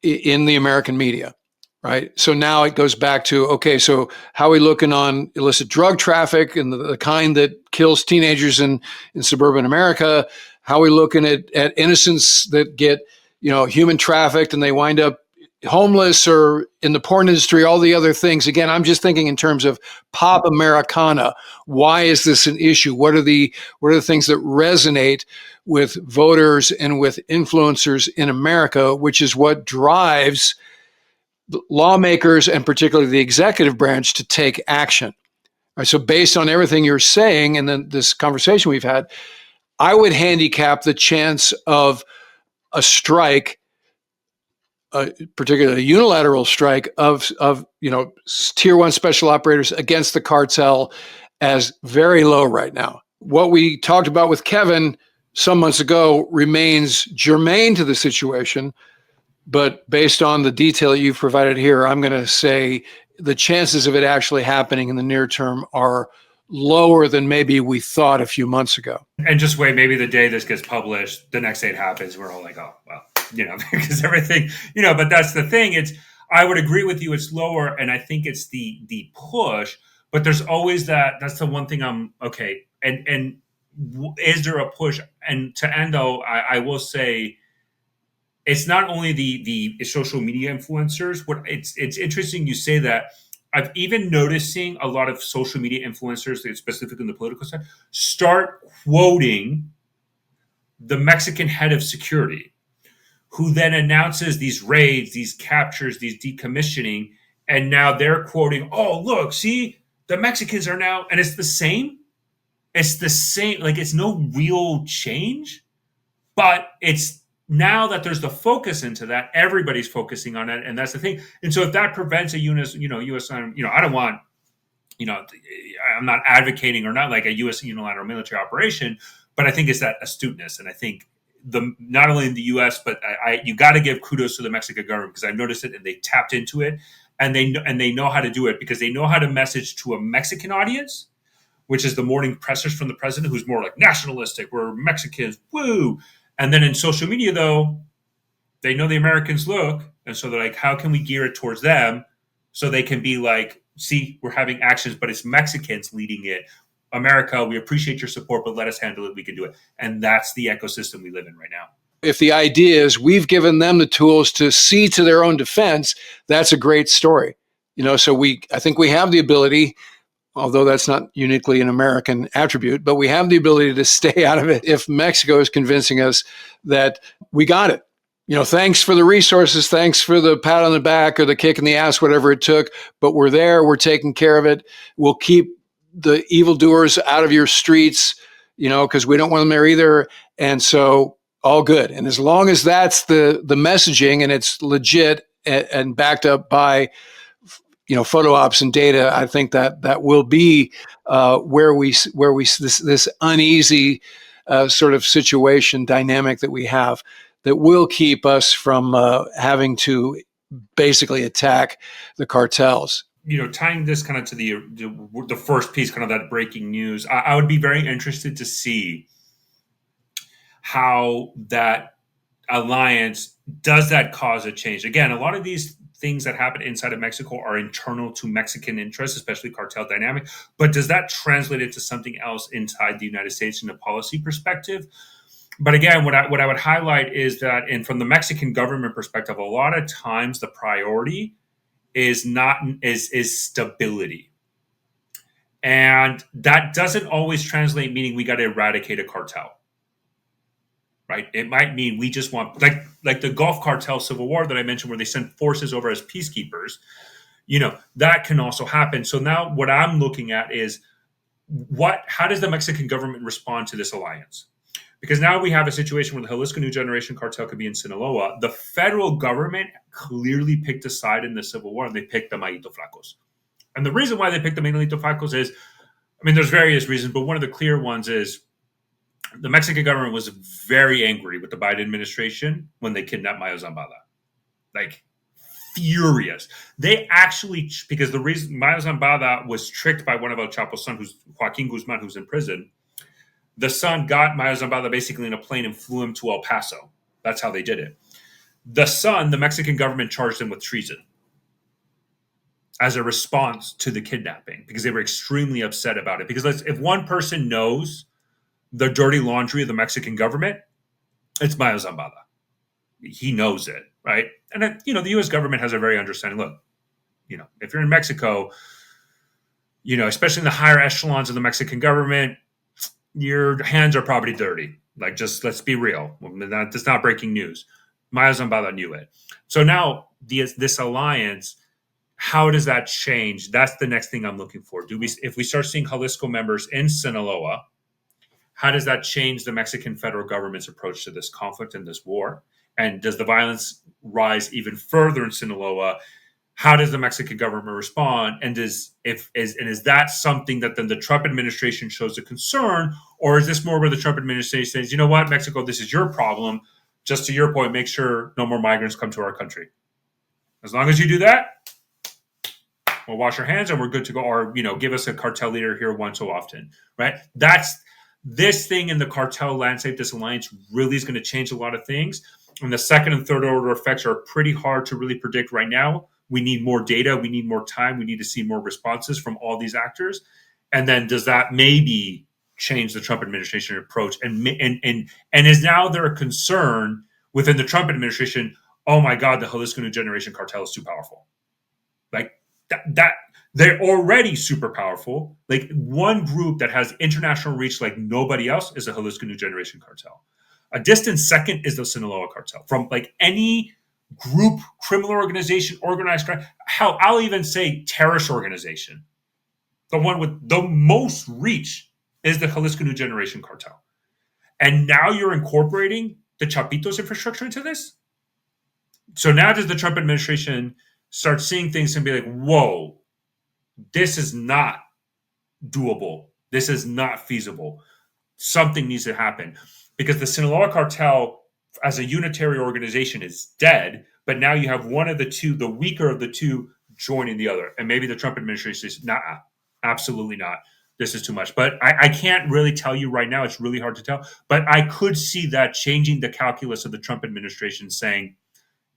in the American media, right? So now it goes back to, okay, so how are we looking on illicit drug traffic and the kind that kills teenagers in suburban America? How are we looking at innocents that get, human trafficked and they wind up homeless or in the porn industry, all the other things? Again, I'm just thinking in terms of pop Americana. Why is this an issue? What are the things that resonate with voters and with influencers in America, which is what drives lawmakers and particularly the executive branch to take action? All right, so based on everything you're saying and then this conversation we've had, I would handicap the chance of a strike, particularly a unilateral strike of tier one special operators against the cartel, as very low right now. What we talked about with Kevin some months ago remains germane to the situation, but based on the detail you've provided here, I'm going to say the chances of it actually happening in the near term are lower than maybe we thought a few months ago. And just wait, maybe the day this gets published, the next day it happens, we're all like, oh, well, because everything, but that's the thing. I would agree with you. It's lower. And I think it's the push, but there's always that's the one thing I'm okay. And is there a push? And to end though, I will say it's not only the social media influencers. It's interesting you say that. I've even noticing a lot of social media influencers, specifically in the political side, start quoting the Mexican head of security, who then announces these raids, these captures, these decommissioning, and now they're quoting, oh, look, see, the Mexicans are now, and it's the same. It's the same, like it's no real change, but it's now that there's the focus into that, everybody's focusing on it, and that's the thing. And so if that prevents a U.S. I don't want, I'm not advocating or not like a U.S. unilateral military operation, but I think it's that astuteness, and I think not only in the U.S. but you got to give kudos to the Mexican government because I've noticed it and they tapped into it, and they know how to do it because they know how to message to a Mexican audience, which is the morning pressers from the president, who's more like nationalistic. We're Mexicans, woo. And then in social media, though, they know the Americans look. And so they're like, how can we gear it towards them so they can be like, see, we're having actions, but it's Mexicans leading it. America, we appreciate your support, but let us handle it. We can do it. And that's the ecosystem we live in right now. If the idea is we've given them the tools to see to their own defense, that's a great story. So I think we have the ability, although that's not uniquely an American attribute, but we have the ability to stay out of it if Mexico is convincing us that we got it. Thanks for the resources, thanks for the pat on the back or the kick in the ass, whatever it took, but we're there, we're taking care of it. We'll keep the evildoers out of your streets, because we don't want them there either. And so all good. And as long as that's the messaging and it's legit and backed up by photo ops and data, I think that will be where we this uneasy sort of situation dynamic that we have that will keep us from having to basically attack the cartels. Tying this kind of to the first piece, kind of that breaking news, I would be very interested to see how that alliance, does that cause a change? Again, a lot of these things that happen inside of Mexico are internal to Mexican interests, especially cartel dynamic. But does that translate into something else inside the United States in a policy perspective? But again, what I would highlight is that, and from the Mexican government perspective, a lot of times the priority is stability. And that doesn't always translate, meaning we got to eradicate a cartel. Right? It might mean we just want, like the Gulf Cartel Civil War that I mentioned, where they sent forces over as peacekeepers. That can also happen. So now what I'm looking at is how does the Mexican government respond to this alliance? Because now we have a situation where the Jalisco New Generation cartel could be in Sinaloa. The federal government clearly picked a side in the Civil War, and they picked the Manito Flacos. And the reason why they picked the Manito Flacos is, there's various reasons, but one of the clear ones is the Mexican government was very angry with the Biden administration when they kidnapped Mayo Zambada. Like, furious. They actually, because the reason Mayo Zambada was tricked by one of El Chapo's son, who's Joaquin Guzman, who's in prison. The son got Mayo Zambada basically in a plane and flew him to El Paso. That's how they did it. The son, the Mexican government charged him with treason as a response to the kidnapping because they were extremely upset about it. Because if one person knows the dirty laundry of the Mexican government, it's Mayo Zambada. He knows it, right? And the U.S. government has a very understanding. Look, if you're in Mexico, especially in the higher echelons of the Mexican government, your hands are probably dirty. Like, just let's be real. That's not breaking news. Mayo Zambada knew it. So now this alliance, how does that change? That's the next thing I'm looking for. If we start seeing Jalisco members in Sinaloa, how does that change the Mexican federal government's approach to this conflict and this war? And does the violence rise even further in Sinaloa? How does the Mexican government respond? And is that something that then the Trump administration shows a concern, or is this more where the Trump administration says, you know what, Mexico, this is your problem. Just to your point, make sure no more migrants come to our country. As long as you do that, we'll wash our hands and we're good to go. Or, give us a cartel leader here once so often, right? That's this thing in the cartel landscape. This alliance really is going to change a lot of things. And the second and third order effects are pretty hard to really predict right now. We need more data. We need more time. We need to see more responses from all these actors. And then does that maybe change the Trump administration approach? And is now there a concern within the Trump administration? Oh my God, the Jalisco New Generation cartel is too powerful. Like that they're already super powerful. Like, one group that has international reach like nobody else is the Jalisco New Generation cartel. A distant second is the Sinaloa cartel. From like any group, criminal organization, organized crime, hell, I'll even say terrorist organization. The one with the most reach is the Jalisco New Generation cartel. And now you're incorporating the Chapitos infrastructure into this? So now does the Trump administration start seeing things and be like, whoa, this is not doable. This is not feasible. Something needs to happen. Because the Sinaloa cartel, as a unitary organization, is dead. But now you have one of the two, the weaker of the two, joining the other. And maybe the Trump administration says, nah, absolutely not. This is too much. But I can't really tell you right now. It's really hard to tell. But I could see that changing the calculus of the Trump administration, saying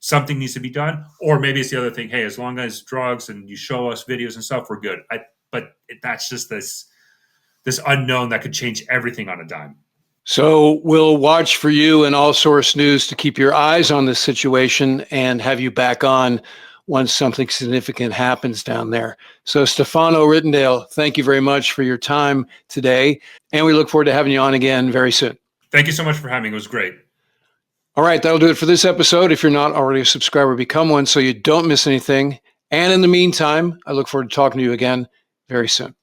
something needs to be done. Or maybe it's the other thing. Hey, as long as drugs and you show us videos and stuff, we're good. But that's just this unknown that could change everything on a dime. So we'll watch for you in All Source News to keep your eyes on this situation and have you back on once something significant happens down there. So Stefano Ritondale, thank you very much for your time today. And we look forward to having you on again very soon. Thank you so much for having me. It was great. All right, that'll do it for this episode. If you're not already a subscriber, become one so you don't miss anything. And in the meantime, I look forward to talking to you again very soon.